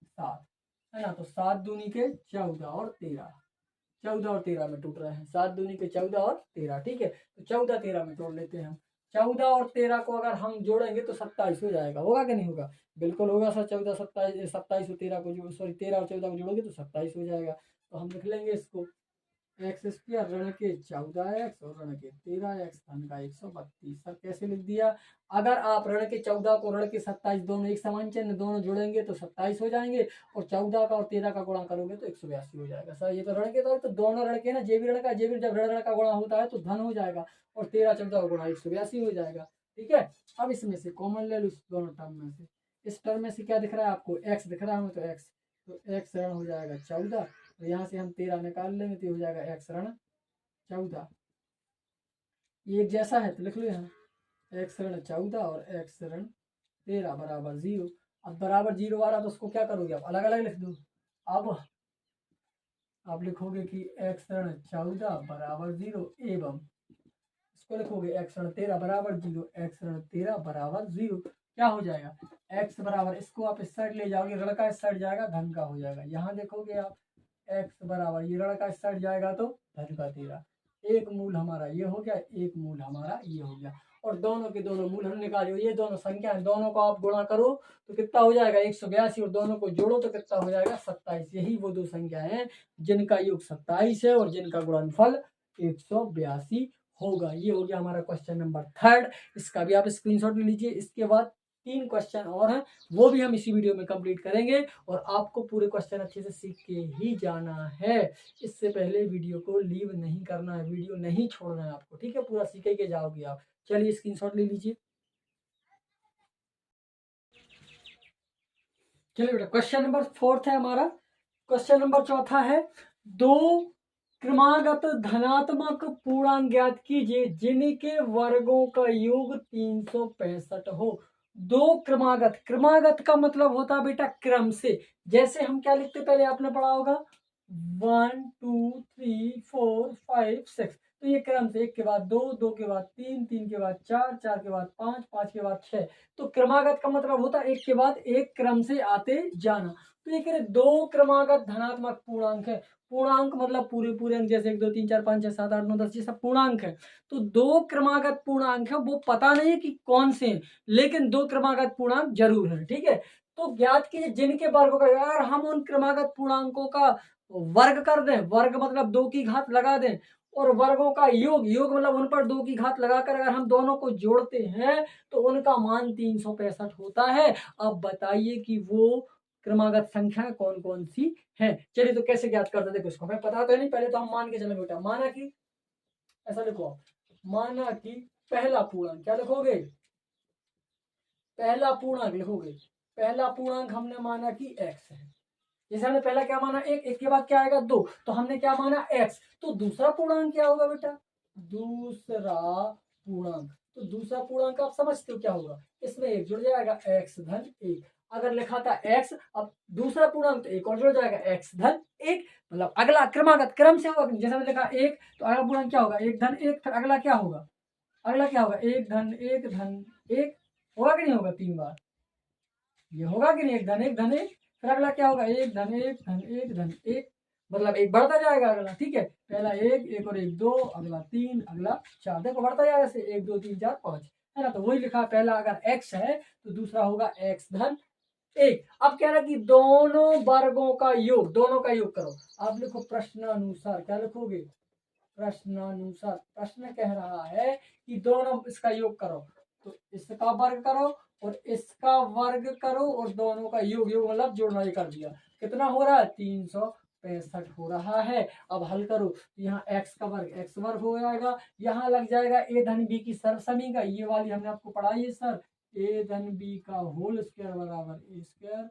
7 है ना। तो 7 दूनी के 14 और 13, 14 और 13 में टूट रहे हैं। 7 दूनी के 14 और 13। ठीक है, तो 14 13 में तोड़ लेते हैं हम। 14 और 13 को अगर हम जोड़ेंगे तो 27 हो जाएगा। होगा कि नहीं होगा? बिल्कुल होगा सर। 14 27 27 और 13 को जोड़, सॉरी 13 और 14 को जोड़ोगे तो 27 हो जाएगा। तो हम लिख लेंगे इसको एक्स स्क्वायर ऋण के 14x और ऋण के 13x धन का 132। सर कैसे लिख दिया? अगर आप ऋण के 14 को ऋण के 27 दोनों एक समान चिन्ह दोनों जोड़ेंगे तो 27 हो जाएंगे और 14 का और 13 का गुणा करोगे तो 182 हो जाएगा। सर ये तो ऋण के तौर तो दोनों ऋण के ना, जे भी ऋण का जे भी, जब ऋण का गुणा होता है तो धन हो जाएगा और 13 14 का गुणा 182 हो जाएगा। ठीक है, अब इसमें से कॉमन ले लो, इस दोनों टर्म में से। इस टर्म में से क्या दिख रहा है आपको? एक्स दिख रहा है हमें, तो एक्स, तो एक्स ऋण हो जाएगा 14, तो यहाँ से हम 13 निकाल लेंगे तो हो जाएगा एक्स ऋण 14। ये एक जैसा है तो लिख लो यहाँ एक्स ऋण 14 और एक्स ऋण 13 बराबर 0। अब बराबर 0 आ रहा तो उसको क्या करोगे? आप अलग अलग लिख दो। अब आप लिखोगे कि एक्स ऋण 14 बराबर 0 एवं इसको लिखोगे एक्स ऋण 13 बराबर 0, एक्स ऋण 13 बराबर 0। क्या हो जाएगा? एक्स बराबर, इसको आप इस साइड ले जाओगे, ऋण का इस साइड जाएगा धन का हो जाएगा। यहाँ देखोगे आप एक्स बराबर, ये ऋण का इस साइड जाएगा तो धन का 13। एक मूल हमारा ये हो गया, एक मूल हमारा ये हो गया, और दोनों के दोनों मूल हम निकालो। ये दोनों संख्या है, दोनों को आप गुणा करो तो कितना हो जाएगा? 182, और दोनों को जोड़ो तो कितना हो जाएगा? 27। यही वो दो संख्या हैं जिनका योग 27 है और जिनका गुणनफल 182 होगा। ये हो गया हमारा क्वेश्चन नंबर 3। इसका भी आप स्क्रीनशॉट ले लीजिए। इसके बाद 3 क्वेश्चन और हैं, वो भी हम इसी वीडियो में कंप्लीट करेंगे और आपको पूरे क्वेश्चन अच्छे से सीख के ही जाना है। इससे पहले वीडियो को लीव नहीं करना है, वीडियो नहीं छोड़ना है आपको, ठीक है? पूरा सीख के जाओगे आप। चलिए स्क्रीनशॉट ले लीजिए। चलिए बेटा, क्वेश्चन नंबर 4 है हमारा। क्वेश्चन नंबर 4 है, दो क्रमागत धनात्मक पूर्णांक ज्ञात कीजिए जिनके वर्गों का योग 365 हो। दो क्रमागत, क्रमागत का मतलब होता है बेटा क्रम से। जैसे हम क्या लिखते, पहले आपने पढ़ा होगा 1 2 3 4 5 6, तो ये क्रम से 1 के बाद 2, 2 के बाद 3, 3 के बाद 4, 4 के बाद 5, 5 के बाद 6। तो क्रमागत का मतलब होता है एक के बाद एक क्रम से आते जाना। तो ये कह रहे दो क्रमागत धनात्मक पूर्णांक है। पूर्णांक मतलब पूरे पूरे अंक, जैसे 1 2 3 4 5 6 7 8 9 10, ये सब पूर्णांक है। तो दो क्रमागत पूर्णांक है, वो पता नहीं है कि कौन से हैं, लेकिन दो क्रमागत पूर्णांक जरूर है। ठीक है, तो ज्ञात कीजिए जिनके वर्गों का, अगर हम उन क्रमागत पूर्णांकों का वर्ग कर दें, वर्ग मतलब 2 की घात लगा दें, और वर्गों का योग, योग मतलब उन पर 2 की घात लगाकर अगर हम दोनों को जोड़ते हैं तो उनका मान 365 होता है। अब बताइए कि वो क्रमागत संख्या कौन कौन सी है। चलिए तो कैसे ज्ञात करते, देखो इसको हमें पता तो है नहीं, पहले तो हम मान के चले बेटा। माना कि, ऐसा लिखो, माना कि पहला पूर्णांक, क्या लिखोगे? पहला पूर्णांक लिखोगे। पहला पूर्णांक हमने माना कि x है। जैसे हमने पहला क्या माना? एक, एक के बाद क्या आएगा? 2, तो हमने क्या माना? x। तो दूसरा पूर्णांक क्या होगा बेटा? दूसरा पूर्णांक, तो दूसरा पूर्णांक आप समझते हो क्या होगा? इसमें एक जुड़ जाएगा, x धन 1। अगर लिखा था x, अब दूसरा पूर्णांक तो एक और जुड़ जाएगा, x धन 1। मतलब अगला क्रमागत क्रम से होगा। जैसे हमने लिखा 1, तो अगला पूर्णांक क्या होगा? 1 धन 1। फिर अगला क्या होगा? अगला क्या होगा? 1 धन 1 धन 1। होगा कि नहीं होगा? 3 बार ये होगा कि नहीं? 1 धन 1 धन 1। फिर अगला क्या होगा? 1 धन 1 धन 1 धन 1, मतलब एक बढ़ता जाएगा अगला। ठीक है, पहला 1, एक और 1 2, अगला 3, अगला 4, देखो बढ़ता जाएगा ऐसे 1 2 3 4 5, है ना? तो वही लिखा है, पहला अगर x है तो दूसरा होगा x धन 1। अब कह रहा है कि दोनों वर्गों का योग, दोनों का योग करो। आप लिखो प्रश्नानुसार, क्या लिखोगे? प्रश्नानुसार। प्रश्न कह रहा है कि दोनों इसका योग करो, तो इसका वर्ग करो और इसका वर्ग करो और दोनों का योग, योग मतलब जोड़ना, ये कर दिया। कितना हो रहा है? 365 हो रहा है। अब हल करो, यहाँ x का वर्ग x वर्ग हो जाएगा, यहाँ लग जाएगा a धन b की सरसमी का, ये वाली हमने आपको पढ़ाई है सर, a धन b का होल स्क्वायर बराबर a स्क्वायर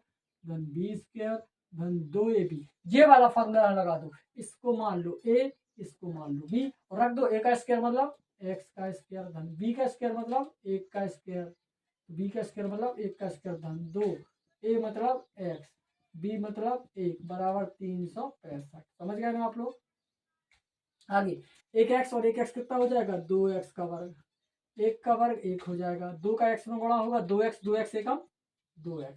धन b स्क्वायर धन 2ab। ये वाला फॉर्मूला लगा दो, इसको मान लो a, इसको मान लो b, और रख दो। a का स्क्वायर मतलब x का स्क्वायर धन b का स्क्वायर मतलब 1 का स्क्वायर, b का स्क्वायर मतलब 1 का स्क्वायर धन 2, a मतलब x, b मतलब 1 बराबर 365। समझ गए ना आप लोग? आगे 1x और 1x कितना हो जाएगा? 2x का वर्ग। 1 का वर्ग 1 हो जाएगा, 2 का x में गुणा होगा, 2x 2x एकम 2x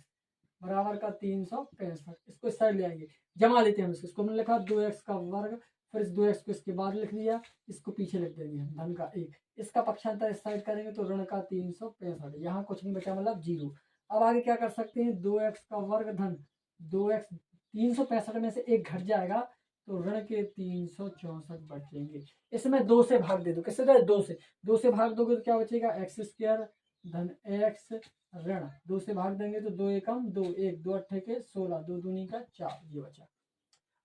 बराबर का 365। इसको इस साइड ले आएंगे, जमा लेते हैं हम इसको हमने लिखा 2x का वर्ग, फिर इस 2x को इसके बाद लिख दिया, इसको पीछे लिख देंगे धन का 1। इसका पक्षांतर इस साइड करेंगे तो ऋण का 365, यहाँ कुछ नहीं बचा मतलब 0। अब आगे क्या कर सकते हैं? 2x का वर्ग धन 2x, 365 में से 1 घट जाएगा तो ऋण के 364 बचेंगे। इसमें 2 से भाग दे दो, किससे दे? 2 से भाग दोगे तो क्या बचेगा? एक्स स्क्वायर धन एक्स ऋण 2 से भाग देंगे तो 2 एकम 2, 1 2 अट्ठे के 16, 2 दूनी का 4, ये बचा।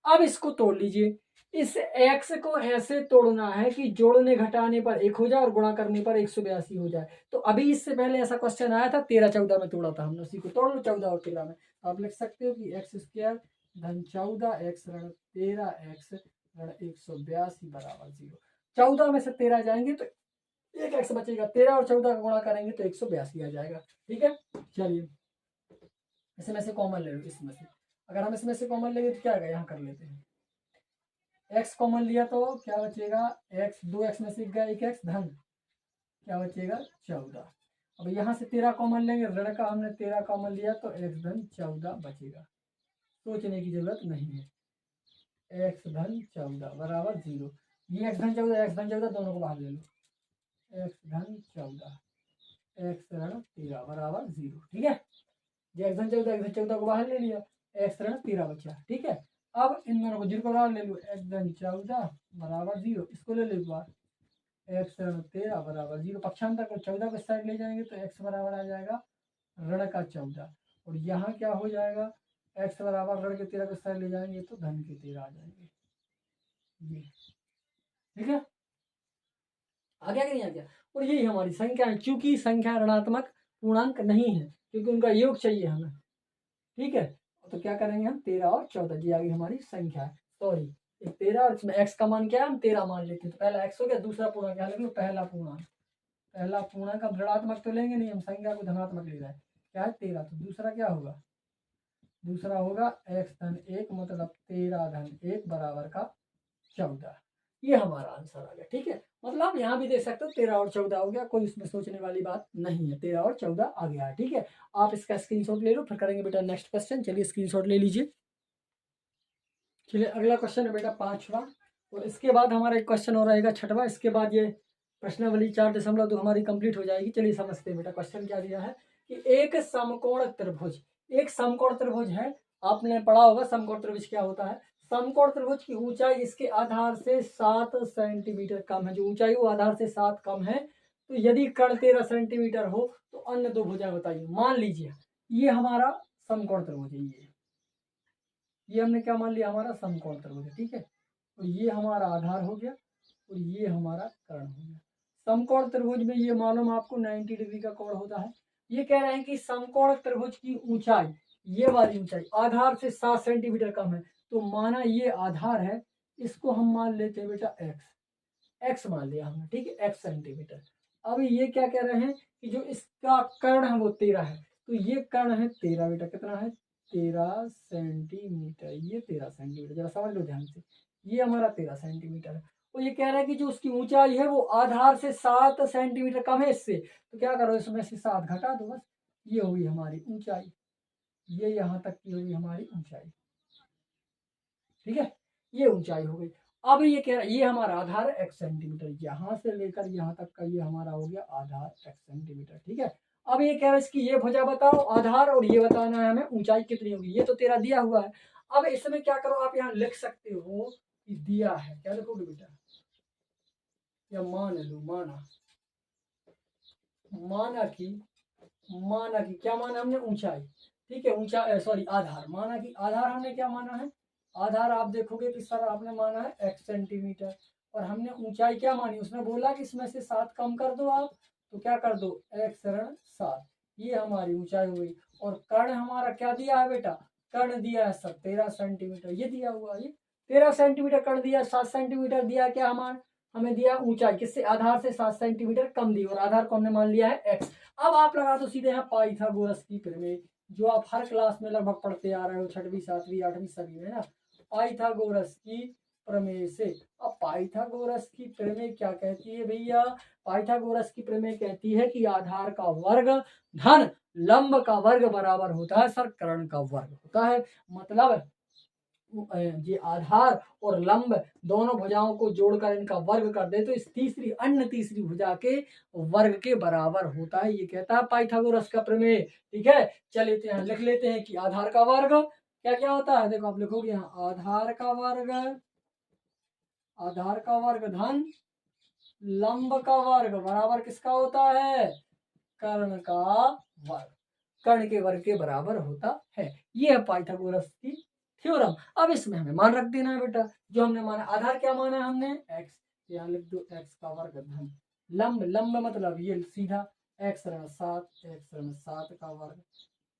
अब इसको तोड़ लीजिए। इस x को ऐसे तोड़ना है कि जोड़ने घटाने पर 1 हो जाए और गुणा करने पर 182 हो जाए। तो अभी इससे पहले ऐसा क्वेश्चन आया था, 13 14 में तोड़ा था हमने, उसी को तोड़ लो 14 और 13 में। तो आप लिख सकते हो कि एक्स स्क्वायर धन 14 एक्स ऋण 13 एक्स ऋण 182 बराबर 0। 14 में से 13 जाएंगे तो एक एक्स बचेगा, 13 और 14 का गुणा करेंगे तो 182 आ जाएगा। ठीक है, चलिए इसमें से कॉमन ले लो। इसमें से अगर हम इसमें से कॉमन लेंगे तो क्या आएगा? यहाँ कर लेते हैं, एक्स कॉमन लिया तो क्या बचेगा? एक्स 2 एक्स में से गया 1 एक्स धन क्या बचेगा? 14। अब यहाँ से 13 कॉमन लेंगे, ऋण का हमने 13 कॉमन लिया तो एक्स धन 14 बचेगा। सोचने की जरूरत नहीं है, एक्स धन 14 बराबर 0। ये एक्स धन 14 दोनों को बाहर ले लो, एक्स धन 14 एक्स ऋण 13 बराबर 0। ठीक है, जो एक्स धन 14 को बाहर ले लिया, एक्स ऋण 13 बचा। ठीक है, अब इन दोनों को 0 को बाहर ले लो, एक्स धन 14 बराबर 0। इसको ले लो एक बार, एक्स ऋण 13 बराबर 0। पक्षांतर को 14 को साइड ले जाएंगे तो एक्स बराबर आ जाएगा ऋण का 14, और यहाँ क्या हो जाएगा? एक्स बराबर ऋण के 13 को साइड ले जाएंगे तो धन के 13 आ जाएंगे। ये ठीक है, आ गया कि नहीं आ गया? और यही हमारी संख्या है, चूंकि संख्या ऋणात्मक पूर्णांक नहीं है क्योंकि उनका योग चाहिए हमें। ठीक है, तो क्या करेंगे हम? 13 और 14, ये आ गई हमारी संख्या है। सॉरी, 13 और इसमें एक्स का मान क्या है? हम 13 मान लेते हैं। तो पहला एक्स हो गया, दूसरा पूर्णांक क्या लिख लो? पहला पूर्णांक। पहला पूर्णांक हम ऋणात्मक तो लेंगे नहीं, हम संख्या को धनात्मक ले रहे हैं। क्या है? 13। तो दूसरा क्या होगा? दूसरा होगा एक्स धन 1 मतलब 13 धन 1 बराबर का 14। ये हमारा आंसर आ गया। ठीक है, मतलब यहाँ भी देख सकते हो 13 और 14 हो गया, कोई इसमें सोचने वाली बात नहीं है, 13 और 14 आ गया है। ठीक है, आप इसका स्क्रीनशॉट ले लो, फिर करेंगे बेटा नेक्स्ट क्वेश्चन। चलिए स्क्रीनशॉट ले लीजिए। चलिए अगला क्वेश्चन है बेटा 5वां, और इसके बाद हमारा एक क्वेश्चन और रहेगा 6वां। इसके बाद ये प्रश्नावली 4.2 हमारी कंप्लीट हो जाएगी। चलिए समझते हैं बेटा क्वेश्चन क्या दिया है कि एक समकोण त्रिभुज, एक समकोण त्रिभुज है, आपने पढ़ा होगा समकोण त्रिभुज क्या होता है। समकोण त्रिभुज की ऊंचाई इसके आधार से 7 सेंटीमीटर कम है, जो ऊंचाई वो आधार से 7 कम है। तो यदि कर्ण 13 सेंटीमीटर हो तो अन्य दो भुजाएं बताइए। मान लीजिए ये हमारा समकोण त्रिभुज है, ये हमने क्या मान लिया? हमारा समकोण त्रिभुज है। ठीक है, तो ये हमारा आधार हो गया और ये हमारा कर्ण हो गया। समकोण त्रिभुज में ये मालूम आपको 90 डिग्री का कोण होता है। ये कह रहे हैं कि समकोण त्रिभुज की ऊंचाई, ये वाली ऊंचाई आधार से 7 सेंटीमीटर कम है। तो माना ये आधार है, इसको हम मान लेते हैं बेटा एक्स, एक्स मान लिया हमने। ठीक है, एक्स सेंटीमीटर। अब ये क्या कह रहे हैं कि जो इसका कर्ण है वो 13 है, तो ये कर्ण है 13 बेटा, कितना है? 13 सेंटीमीटर। ये 13 सेंटीमीटर, जरा समझ लो ध्यान से, ये हमारा 13 सेंटीमीटर है। तो ये कह रहा है कि जो उसकी ऊंचाई है वो आधार से 7 सेंटीमीटर कम है इससे। तो क्या करो, इसमें से 7 घटा दो बस, ये हुई हमारी ऊंचाई, ये यहाँ तक की हुई हमारी ऊंचाई। ठीक है, ये ऊंचाई हो गई। अब ये कह रहा है ये हमारा आधार है x सेंटीमीटर, यहाँ से लेकर यहाँ तक का ये हमारा हो गया आधार x सेंटीमीटर। ठीक है, अब ये कह रहा है इसकी ये भुजा बताओ आधार, और ये बताना है हमें ऊंचाई कितनी होगी। ये तो तेरा दिया हुआ है। अब इसमें क्या करो, आप यहाँ लिख सकते हो कि दिया है, क्या लिखोगे बेटा? या मान लो, माना कि क्या माना हमने? ऊंचाई। ठीक है, ऊंचाई सॉरी आधार, माना कि आधार हमने क्या माना है? आधार आप देखोगे कि सर आपने माना है x सेंटीमीटर, और हमने ऊंचाई क्या मानी? उसने बोला कि इसमें से 7 कम कर दो आप, तो क्या कर दो? x ऋण 7, ये हमारी ऊंचाई हुई। और कर्ण हमारा क्या दिया है बेटा? कर्ण दिया है सर 13 सेंटीमीटर, ये दिया हुआ, ये 13 सेंटीमीटर कर्ण दिया, 7 सेंटीमीटर दिया क्या हमारा? हमें दिया ऊंचाई, किससे? आधार से 7 सेंटीमीटर कम दी, और आधार को हमने मान लिया है x। अब आप लगा दो सीधे यहाँ पाइथागोरस की प्रमेय, जो आप हर क्लास में लगभग पढ़ते आ रहे हो, 6वीं 7वीं 8वीं सभी में ना, पाइथागोरस की प्रमेय से। अब पाइथागोरस की प्रमेय क्या कहती है भैया? पाइथागोरस की प्रमेय कहती है कि आधार का वर्ग धन लंब का वर्ग बराबर होता है सर कर्ण का वर्ग होता है। मतलब ये आधार और लंब दोनों भुजाओं को जोड़कर इनका वर्ग कर दे तो इस अन्य तीसरी भुजा के वर्ग के बराबर होता है, ये कहता है पाइथागोरस का प्रमेय। ठीक है, चलिए तो यहाँ लिख लेते हैं कि आधार का वर्ग क्या क्या होता है। देखो आप लिखोगे यहाँ आधार का वर्ग आधार का वर्ग धन लंब का वर्ग बराबर किसका होता है? कर्ण का वर्ग। कर्ण के वर्ग के बराबर होता है। ये है पाइथागोरस की थ्योरम। अब इसमें हमें मान रख देना है बेटा, जो हमने माना आधार क्या माना है हमने? एक्स। यहाँ लिख दो एक्स का वर्ग धन लंब, लंब मतलब ये सीधा एक्स ऋण 7, एक्स ऋण 7 का वर्ग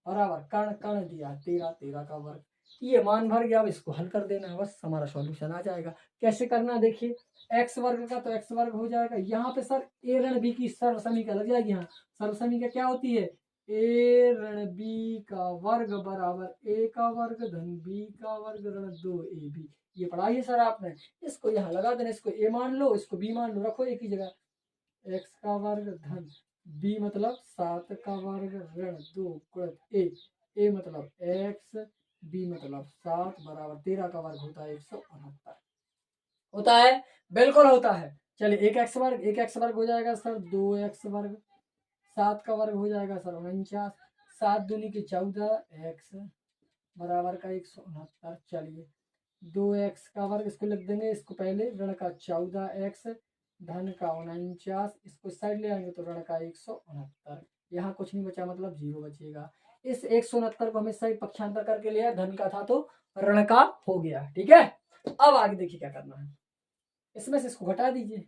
बराबर कर्ण, कर्ण दिया 13, 13 का वर्ग। ये मान भर गया। अब इसको हल कर देना है, बस हमारा सॉल्यूशन आ जाएगा। कैसे करना देखिए, एक्स वर्ग का तो एक्स वर्ग हो जाएगा। यहाँ पे सर ए ऋण बी की सर्व समीकरण लग जाएगी। यहाँ सर्व समीकरण क्या होती है? ए ऋण बी का वर्ग बराबर ए का वर्ग धन बी का वर्ग ऋण 2ab। ये पढ़ाई है सर आपने। इसको यहाँ लगा देना, इसको ए मान लो, इसको बी मान लो, रखो एक ही जगह। एक्स का वर्ग धन बी मतलब 7 का वर्ग ऋण 2 गुणित ए मतलब एक्स, बी मतलब 7 बराबर 13 का वर्ग होता है 169। होता है, बिल्कुल होता है। चलिए एक एक्स वर्ग हो जाएगा सर 2x वर्ग, 7 का वर्ग हो जाएगा सर 49, 7 दूनी के 14 एक्स बराबर का 169। चलिए 2x का वर्ग इसको लिख देंगे, इसको पहले ऋण का 14x धन का 49, इसको साइड ले आएंगे तो ऋण का 169। यहाँ कुछ नहीं बचा मतलब 0 बचेगा। इस 169 को हमें सही पक्षांतर करके लिया, धन का था तो ऋण का हो गया। ठीक है, अब आगे देखिए क्या करना है। इसमें से इसको घटा दीजिए,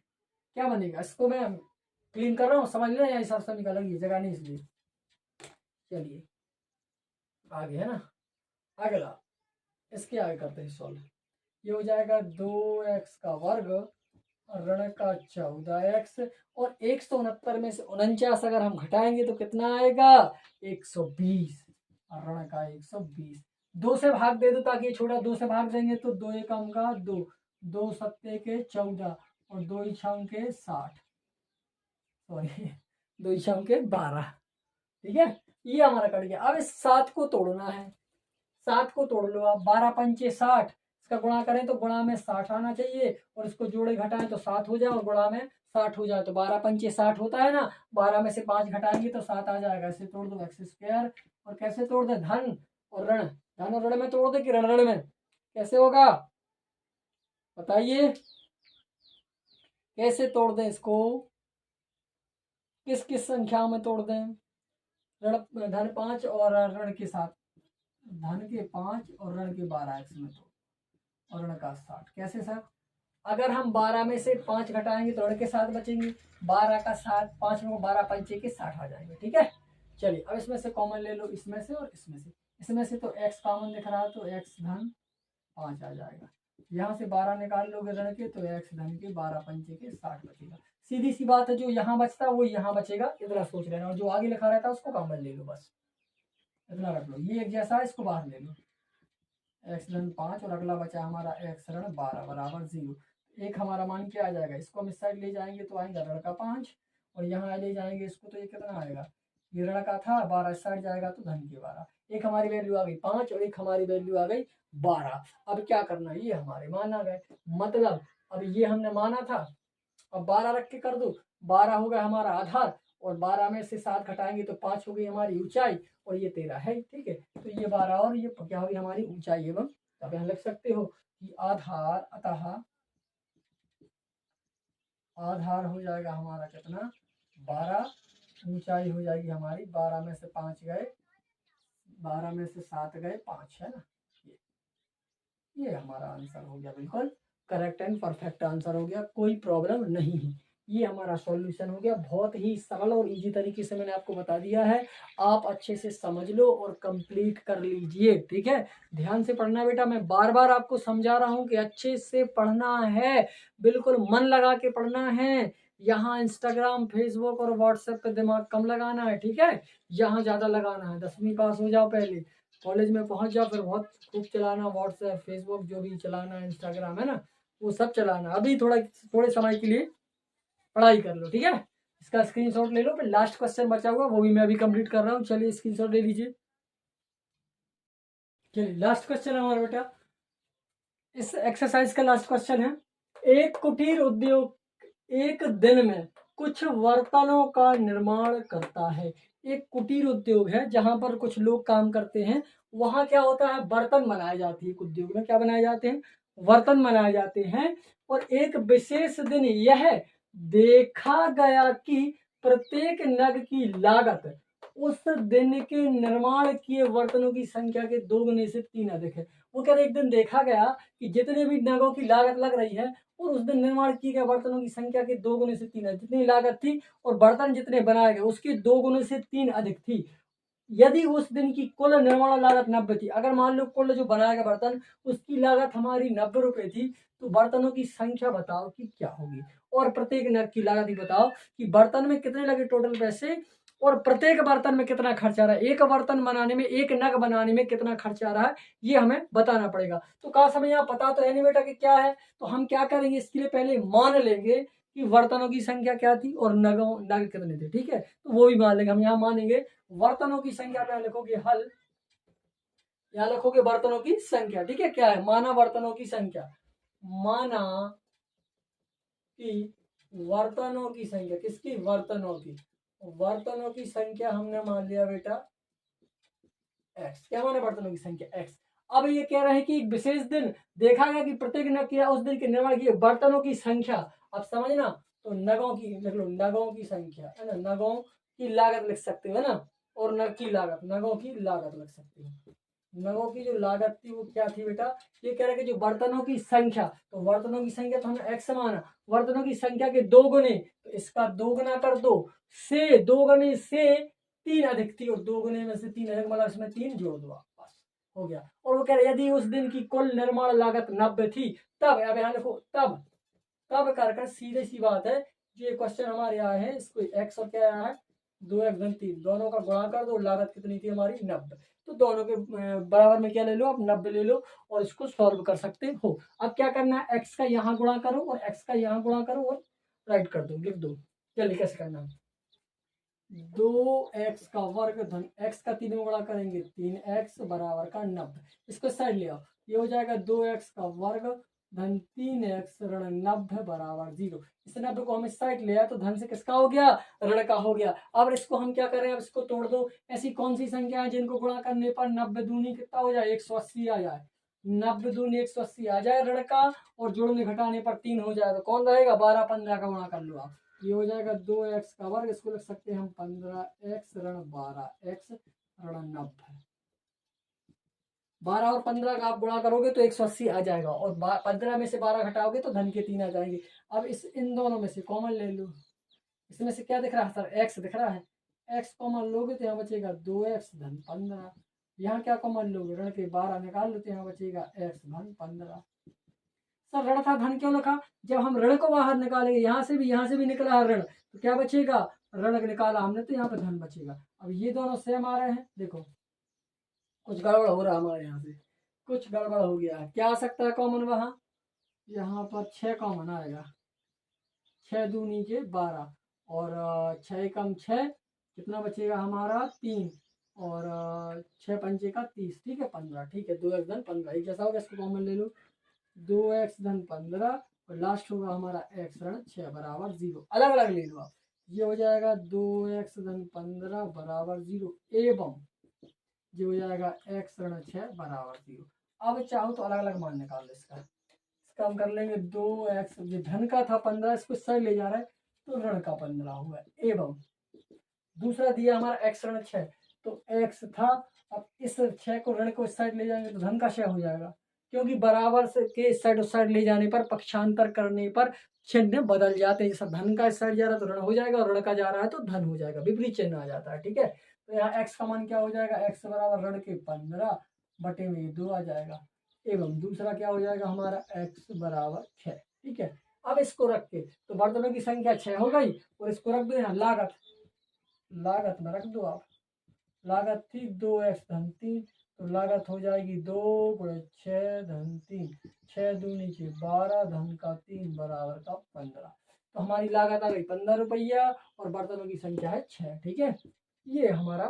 क्या बनेगा? इसको मैं क्लीन कर रहा हूँ, समझ लेना, यहाँ हिसाब से निकालेंगे, जगह नहीं इसलिए। चलिए आगे है ना, अगला इसके आगे करते हैं सॉल्व। ये हो जाएगा 2x का वर्ग ऋण का 14x और 169 में से 49 अगर हम घटाएंगे तो कितना आएगा? 120 और ऋण का 120। 2 से भाग दे दो ताकि ये छोटा, 2 से भाग देंगे तो 2 एकम का 2, 2 सत्ते के 14 और 2 इछाओं के 60, सॉरी 2 इछाओं के 12। ठीक है, ये हमारा कट गया। अब इस 7 को तोड़ना है, 7 को तोड़ लो आप। 12 पंचे 60, इसका गुणा करें तो गुणा में 60 आना चाहिए और इसको जोड़े घटाएं तो 7 हो जाए और गुणा में 60 हो जाए तो 12 पंचे 60 होता है ना। 12 में से 5 घटाएंगे तो 7 आ जाएगा। ऐसे तोड़ दो एक्स स्क्वायर। और कैसे तोड़ दे? धन और ऋण, धन और ऋण में तोड़ दे कि ऋण ऋण में? कैसे होगा बताइए, कैसे तोड़ दें इसको? किस किस संख्या में तोड़ दें? ऋण धन 5 और ऋण के साथ, धन के 5 और ऋण के 12 एक्स में तोड़ और ऋण का 60। कैसे सर? अगर हम 12 में से 5 घटाएंगे तो ऋण के 7 बचेंगे, 12 का 7, 5 में 12 पंचे के 60 आ जाएंगे। ठीक है, चलिए अब इसमें से कॉमन ले लो, इसमें से और इसमें से। इसमें से तो x कॉमन दिख रहा है तो x धन 5 आ जाएगा। यहाँ से 12 निकाल लोगे ऋण के तो x धन के 12 पंचे के 60 बचेगा। सीधी सी बात है, जो यहाँ बचता है वो यहाँ बचेगा, इतना सोच लेना। और जो आगे लिखा रहता है उसको कॉमन ले लो, बस इतना रख लो। ये एक जैसा है, इसको बाहर ले लो। एक्स धन 5 और अगला बचा हमारा एक्स ऋण 12 बराबर 0। एक हमारा मान क्या आ जाएगा? इसको हम इस साइड ले जाएंगे तो आएगा ऋण का 5 और यहाँ ले जाएंगे इसको तो ये कितना आएगा? ये ऋण का था 12, इस साइड जाएगा तो धन के 12। एक हमारी वैल्यू आ गई 5 और एक हमारी वैल्यू आ गई 12। अब क्या करना है? ये हमारे मान आ गए, मतलब अब ये हमने माना था, अब 12 रख के कर दो। 12 हो गया हमारा आधार और 12 में से 7 घटाएंगे तो 5 हो गई हमारी ऊंचाई और ये 13 है। ठीक है, तो ये 12 और ये क्या होगी हमारी ऊंचाई एवं। अब यहाँ लिख सकते हो कि आधार, अतः आधार हो जाएगा हमारा कितना? 12, ऊंचाई हो जाएगी हमारी 12 में से 5 गए, 12 में से 7 गए 5, है ना। ये हमारा आंसर हो गया, बिल्कुल करेक्ट एंड परफेक्ट आंसर हो गया, कोई प्रॉब्लम नहीं है। ये हमारा सॉल्यूशन हो गया। बहुत ही सरल और इजी तरीके से मैंने आपको बता दिया है, आप अच्छे से समझ लो और कंप्लीट कर लीजिए। ठीक है, ध्यान से पढ़ना बेटा, मैं बार बार आपको समझा रहा हूँ कि अच्छे से पढ़ना है, बिल्कुल मन लगा के पढ़ना है। यहाँ इंस्टाग्राम, फेसबुक और व्हाट्सएप पे दिमाग कम लगाना है। ठीक है, यहाँ ज़्यादा लगाना है। 10वीं पास हो जाओ पहले, कॉलेज में पहुंच जाओ, फिर बहुत खूब चलाना व्हाट्सएप, फेसबुक, जो भी चलाना है, इंस्टाग्राम, है ना, वो सब चलाना। अभी थोड़े समय के लिए पढ़ाई कर लो। ठीक है, इसका स्क्रीनशॉट ले लो, फिर लास्ट क्वेश्चन बचा हुआ वो भी मैं अभी कंप्लीट कर रहा हूँ। चलिए स्क्रीनशॉट ले लीजिए। चलिए लास्ट क्वेश्चन है हमारा बेटा, इस एक्सरसाइज का लास्ट क्वेश्चन है। एक कुटीर उद्योग एक दिन में कुछ बर्तनों का निर्माण करता है। एक कुटीर उद्योग है जहां पर कुछ लोग काम करते हैं, वहां क्या होता है? बर्तन बनाए जाते हैं। एक उद्योग में क्या बनाए जाते हैं? बर्तन बनाए जाते हैं। और एक विशेष दिन यह देखा गया कि प्रत्येक नग की लागत उस दिन के निर्माण किए बर्तनों की संख्या के 2 गुने से 3 अधिक है। वो कह रहे एक दिन देखा गया कि जितने भी नगों की लागत लग रही है और उस दिन निर्माण किए गए बर्तनों की संख्या के 2 गुने से 3 अधिक, जितनी लागत थी और बर्तन जितने बनाए गए उसके 2 गुने से 3 अधिक थी। यदि उस दिन की कुल निर्माण लागत 90 थी, अगर मान लो कुल जो बनाया गया बर्तन उसकी लागत हमारी 90 रुपए थी, तो बर्तनों की संख्या बताओ कि क्या होगी। और प्रत्येक नग की लागत ही बताओ कि बर्तन में कितने लगे टोटल पैसे और प्रत्येक बर्तन में कितना खर्चा आ रहा है। एक बर्तन बनाने में, एक नग बनाने में कितना खर्चा आ रहा है ये हमें बताना पड़ेगा। तो कहा समय यहाँ पता तो है नहीं बेटा कि क्या है, तो हम क्या करेंगे, इसके लिए पहले मान लेंगे कि बर्तनों की संख्या क्या थी और नग कितने थे। ठीक है, तो वो भी मान लेंगे। हम यहाँ मानेंगे बर्तनों की संख्या पे लिखोगे हल, यहाँ लिखोगे बर्तनों की संख्या। ठीक है, क्या है, माना बर्तनों की संख्या, माना कि बर्तनों की संख्या, किसकी, बर्तनों की, बर्तनों की संख्या हमने मान लिया बेटा एक्स। क्या माने, बर्तनों की संख्या एक्स। अब ये कह रहे हैं कि एक विशेष दिन देखा गया कि प्रत्येक नग किया उस दिन के निर्माण किए बर्तनों की संख्या। अब समझना, तो नगों की लिख लो, नगों की संख्या है ना, नगों की लागत लिख सकते हो ना, और नग की लागत, नगों की लागत लिख सकते हो। नगों की जो लागत थी वो क्या थी बेटा, ये कह रहे हैं कि जो बर्तनों की संख्या, तो बर्तनों की संख्या तो हमने एक्स माना, बर्तनों की संख्या के 2 गुने, तो इसका 2 गुना कर दो, से 2 गुने से 3 अधिक थी, और 2 गुने में से 3 अधिक मतलब इसमें 3 जोड़ दो, बस हो गया। और वो कह रहे यदि उस दिन की कुल निर्माण लागत 90 थी तब, अब यहाँ देखो तब, तब कर सीधे सी बात है, ये क्वेश्चन हमारे आए हैं, इसको एक्स और क्या आया है 2x धन 3, दोनों का गुणा कर दो, लागत कितनी थी हमारी 90, तो दोनों के बराबर में क्या ले लो, आप 90 ले लो और इसको सॉल्व कर सकते हो। अब क्या करना है, एक्स का यहाँ गुणा करो और एक्स का यहाँ गुणा करो और राइट कर दो, लिख दो। चलिए कैसे करना है, 2x का वर्ग धन x का 3 में गुणा करेंगे 3x बराबर का 90, इसको साइड ले आओ, ये हो जाएगा 2x का वर्ग धन 3x ऋण 90 बराबर 0। इस 90 को हम इस साइड ले आए तो धन से किसका हो गया, ऋण का हो गया। अब इसको हम क्या करें, अब इसको तोड़ दो। ऐसी कौन सी संख्या है जिनको गुणा करने पर 90 दूनी कितना हो जाए, 180 आ जाए, 90 दूनी 180 आ जाए ऋण का, और जोड़ने घटाने पर 3 हो जाए, तो कौन रहेगा, 12 15 का गुणा कर लो आप, ये हो जाएगा 2x का वर्ग, इसको लिख सकते हैं हम 15x ऋण 12x ऋण 90। 12 और 15 का आप गुणा करोगे तो 180 आ जाएगा, और 15 में से 12 घटाओगे तो धन के 3 आ जाएंगे। अब इन दोनों में से कॉमन ले लो, इसमें से क्या दिख रहा है सर, x दिख रहा है, x कॉमन लोगे तो यहाँ बचेगा 2x धन 15, यहाँ क्या कॉमन लोगे, ऋण के 12 निकाल लो तो यहाँ बचेगा x धन 15। सर ऋण था धन क्यों लिखा, जब हम ऋण को बाहर निकालेंगे, यहाँ से भी निकला है ऋण, तो क्या बचेगा, ऋण निकाला हमने तो यहाँ पे धन बचेगा। अब ये दोनों सेम आ रहे हैं, देखो कुछ गड़बड़ हो रहा है हमारे यहाँ से, कुछ गड़बड़ हो गया है, क्या आ सकता है कॉमन वहां, यहाँ पर 6 कॉमन आएगा, 6 दूनी के 12 और 6 कम 6 कितना बचेगा हमारा 3, और 6 पंचे का 30, ठीक है 15, ठीक है 2x धन 15, एक जैसा होगा, इसको कॉमन ले लो, 2x धन 15 और लास्ट होगा हमारा x ऋण 6 बराबर 0, अलग अलग ले लो आप, ये हो जाएगा 2x धन 15 बराबर 0 एवं ये हो जाएगा x ऋण 6 बराबर 0। अब चाहो तो अलग अलग मान निकाल लो इसका हम कर लेंगे 2x, ये धन का था 15, इसको साइड ले जा रहा है तो ऋण का 15 हुआ, एवं दूसरा दिया हमारा x ऋण 6, तो x था, अब इस 6 को ऋण को इस साइड ले जाएंगे तो धन का 6 हो जाएगा, क्योंकि बराबर से के इस साइड उस साइड ले जाने पर, पक्षांतर करने पर चिन्ह बदल जाते हैं, जैसा धन का इस साइड जा रहा है तो ऋण हो जाएगा, और ऋण का जा रहा है तो धन हो जाएगा, विपरीत चिन्ह आ जाता है। ठीक है, तो यहाँ x का मान क्या हो जाएगा, x बराबर ऋण के 15 बटे में 2 आ जाएगा, एवं दूसरा क्या हो जाएगा हमारा x बराबर 6। ठीक है, अब इसको रख के तो बर्तनों की संख्या 6 हो गई, और इसको रख दो यहाँ लागत, लागत में रख दो आप, लागत थी 2x धन 3, तो लागत हो जाएगी 2 गुणे 6 धन 3, 6 दूनी के 12 धन का 3 बराबर का 15, तो हमारी लागत आ गई 15 रुपया और बर्तनों की संख्या है 6। ठीक है, ये हमारा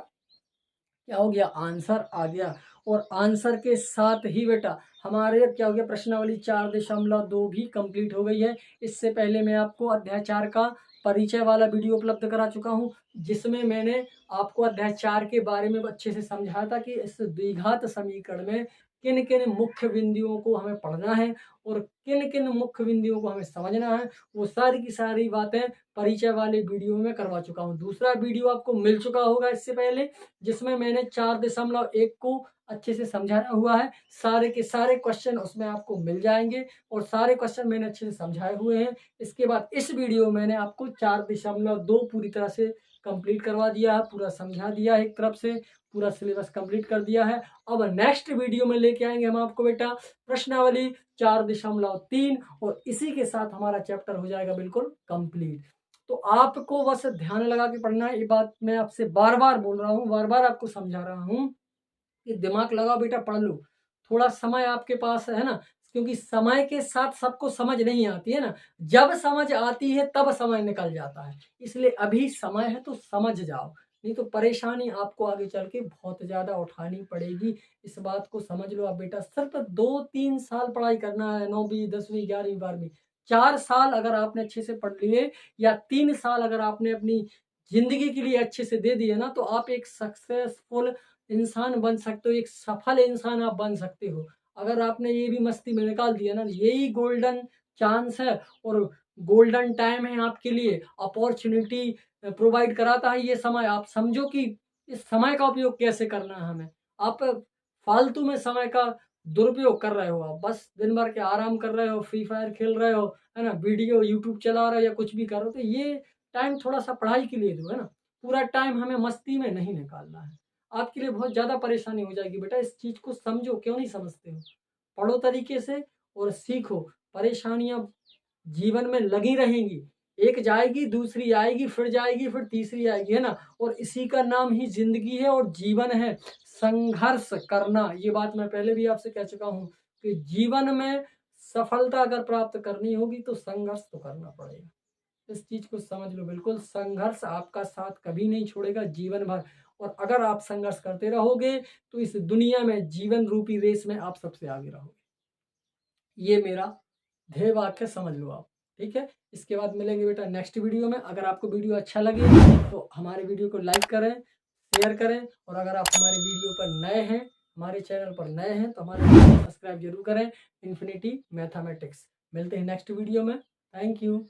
क्या हो गया, आंसर आ गया। और आंसर के साथ ही बेटा हमारे क्या हो गया, प्रश्नावली 4.2 भी कंप्लीट हो गई है। इससे पहले मैं आपको अध्याय 4 का परिचय वाला वीडियो उपलब्ध करा चुका हूं, जिसमें मैंने आपको अध्याय 4 के बारे में अच्छे से समझाया था कि इस द्विघात समीकरण में किन किन मुख्य बिंदुओं को हमें पढ़ना है और किन किन मुख्य बिंदुओं को हमें समझना है, वो सारी की सारी बातें परिचय वाले वीडियो में करवा चुका हूँ। दूसरा वीडियो आपको मिल चुका होगा इससे पहले, जिसमें मैंने 4.1 को अच्छे से समझाया हुआ है। सारे के सारे क्वेश्चन उसमें आपको मिल जाएंगे और सारे क्वेश्चन मैंने अच्छे से समझाए हुए हैं। इसके बाद इस वीडियो में मैंने आपको 4.2 पूरी तरह से कंप्लीट करवा दिया है, पूरा समझा दिया है, एक तरफ से पूरा सिलेबस कंप्लीट कर दिया है। अब नेक्स्ट वीडियो में लेके आएंगे हम आपको बेटा प्रश्नावली 4.3 और इसी के साथ हमारा चैप्टर हो जाएगा बिल्कुल कंप्लीट। तो आपको बस ध्यान लगा के पढ़ना है, ये बात मैं आपसे बार बार बोल रहा हूँ, बार बार आपको समझा रहा हूँ कि दिमाग लगाओ बेटा, पढ़ लो। थोड़ा समय आपके पास है ना, क्योंकि समय के साथ सबको समझ नहीं आती है ना, जब समझ आती है तब समय निकल जाता है। इसलिए अभी समय है तो समझ जाओ, नहीं तो परेशानी आपको आगे चल के बहुत ज़्यादा उठानी पड़ेगी। इस बात को समझ लो आप बेटा। सिर्फ 2-3 साल पढ़ाई करना है, 9वीं 10वीं 11वीं 12वीं। 4 साल अगर आपने अच्छे से पढ़ लिए या 3 साल अगर आपने अपनी जिंदगी के लिए अच्छे से दे दिए ना, तो आप एक सक्सेसफुल इंसान बन सकते हो, एक सफल इंसान आप बन सकते हो। अगर आपने ये भी मस्ती में निकाल दिया ना, यही गोल्डन चांस है और गोल्डन टाइम है आपके लिए, अपॉर्चुनिटी प्रोवाइड कराता है ये समय। आप समझो कि इस समय का उपयोग कैसे करना है हमें। आप फालतू में समय का दुरुपयोग कर रहे हो, आप बस दिन भर के आराम कर रहे हो, फ्री फायर खेल रहे हो, है ना, वीडियो यूट्यूब चला रहे हो या कुछ भी कर रहे हो, तो ये टाइम थोड़ा सा पढ़ाई के लिए दो, है ना। पूरा टाइम हमें मस्ती में नहीं निकालना है। आपके लिए बहुत ज़्यादा परेशानी हो जाएगी बेटा, इस चीज़ को समझो। क्यों नहीं समझते हो? पढ़ो तरीके से और सीखो। परेशानियाँ जीवन में लगी रहेंगी, एक जाएगी, दूसरी आएगी, फिर जाएगी, फिर तीसरी आएगी, है ना। और इसी का नाम ही ज़िंदगी है और जीवन है। संघर्ष करना, ये बात मैं पहले भी आपसे कह चुका हूँ कि जीवन में सफलता अगर प्राप्त करनी होगी तो संघर्ष तो करना पड़ेगा। इस चीज़ को समझ लो बिल्कुल। संघर्ष आपका साथ कभी नहीं छोड़ेगा जीवन भर, और अगर आप संघर्ष करते रहोगे तो इस दुनिया में जीवन रूपी रेस में आप सबसे आगे रहोगे। ये मेरा ध्येय वाक्य समझ लो आप, ठीक है। इसके बाद मिलेंगे बेटा नेक्स्ट वीडियो में। अगर आपको वीडियो अच्छा लगे तो हमारे वीडियो को लाइक करें, शेयर करें, और अगर आप हमारे वीडियो पर नए हैं, हमारे चैनल पर नए हैं, तो हमारे चैनल को सब्सक्राइब जरूर करें, इन्फिनिटी मैथमेटिक्स। मिलते हैं नेक्स्ट वीडियो में। Thank you.